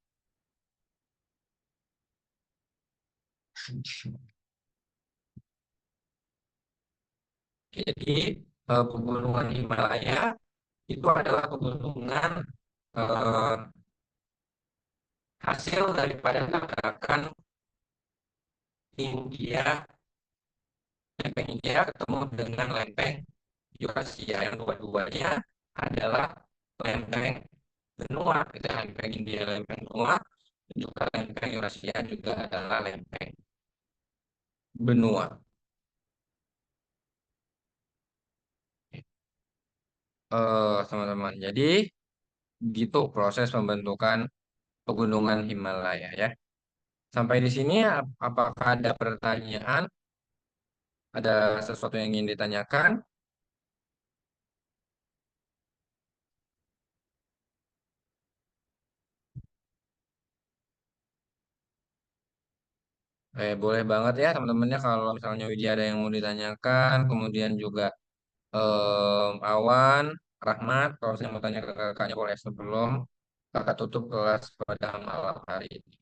Jadi pegunungan Himalaya itu adalah pegunungan eh, hasil daripada tabrakan India, lempeng India ketemu dengan lempeng Eurasia, yang dua-duanya adalah lempeng benua. Kita lempeng India, lempeng benua, dan juga lempeng Eurasia juga adalah lempeng benua. Teman-teman. Jadi gitu proses pembentukan pegunungan Himalaya ya. Sampai di sini apakah ada pertanyaan? Ada sesuatu yang ingin ditanyakan? Boleh banget ya teman-temannya kalau misalnya Widya ada yang mau ditanyakan, kemudian juga Awan, Rahmat, kalau saya mau tanya ke kakaknya boleh sebelum kakak tutup kelas pada malam hari ini.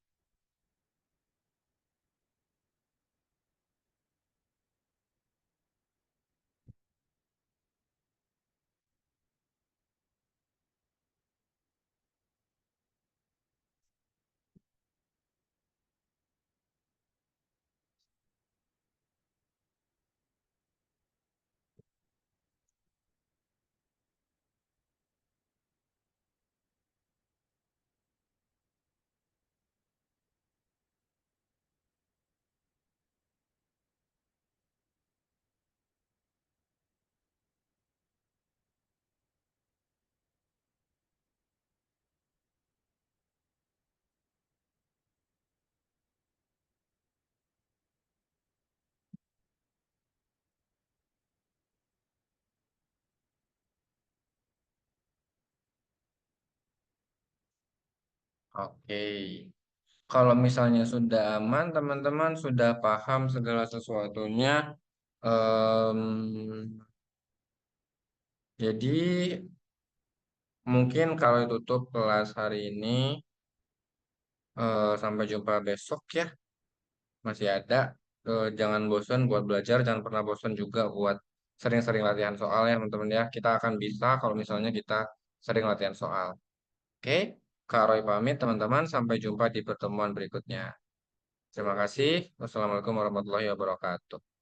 Oke. Kalau misalnya sudah aman, teman-teman sudah paham segala sesuatunya. em, jadi mungkin kalau tutup kelas hari ini, sampai jumpa besok ya. Masih ada. Jangan bosan buat belajar, jangan pernah bosan juga buat sering-sering latihan soal ya teman-teman ya. Kita akan bisa kalau misalnya kita sering latihan soal. Oke, Kak Roy pamit teman-teman. Sampai jumpa di pertemuan berikutnya. Terima kasih. Wassalamualaikum warahmatullahi wabarakatuh.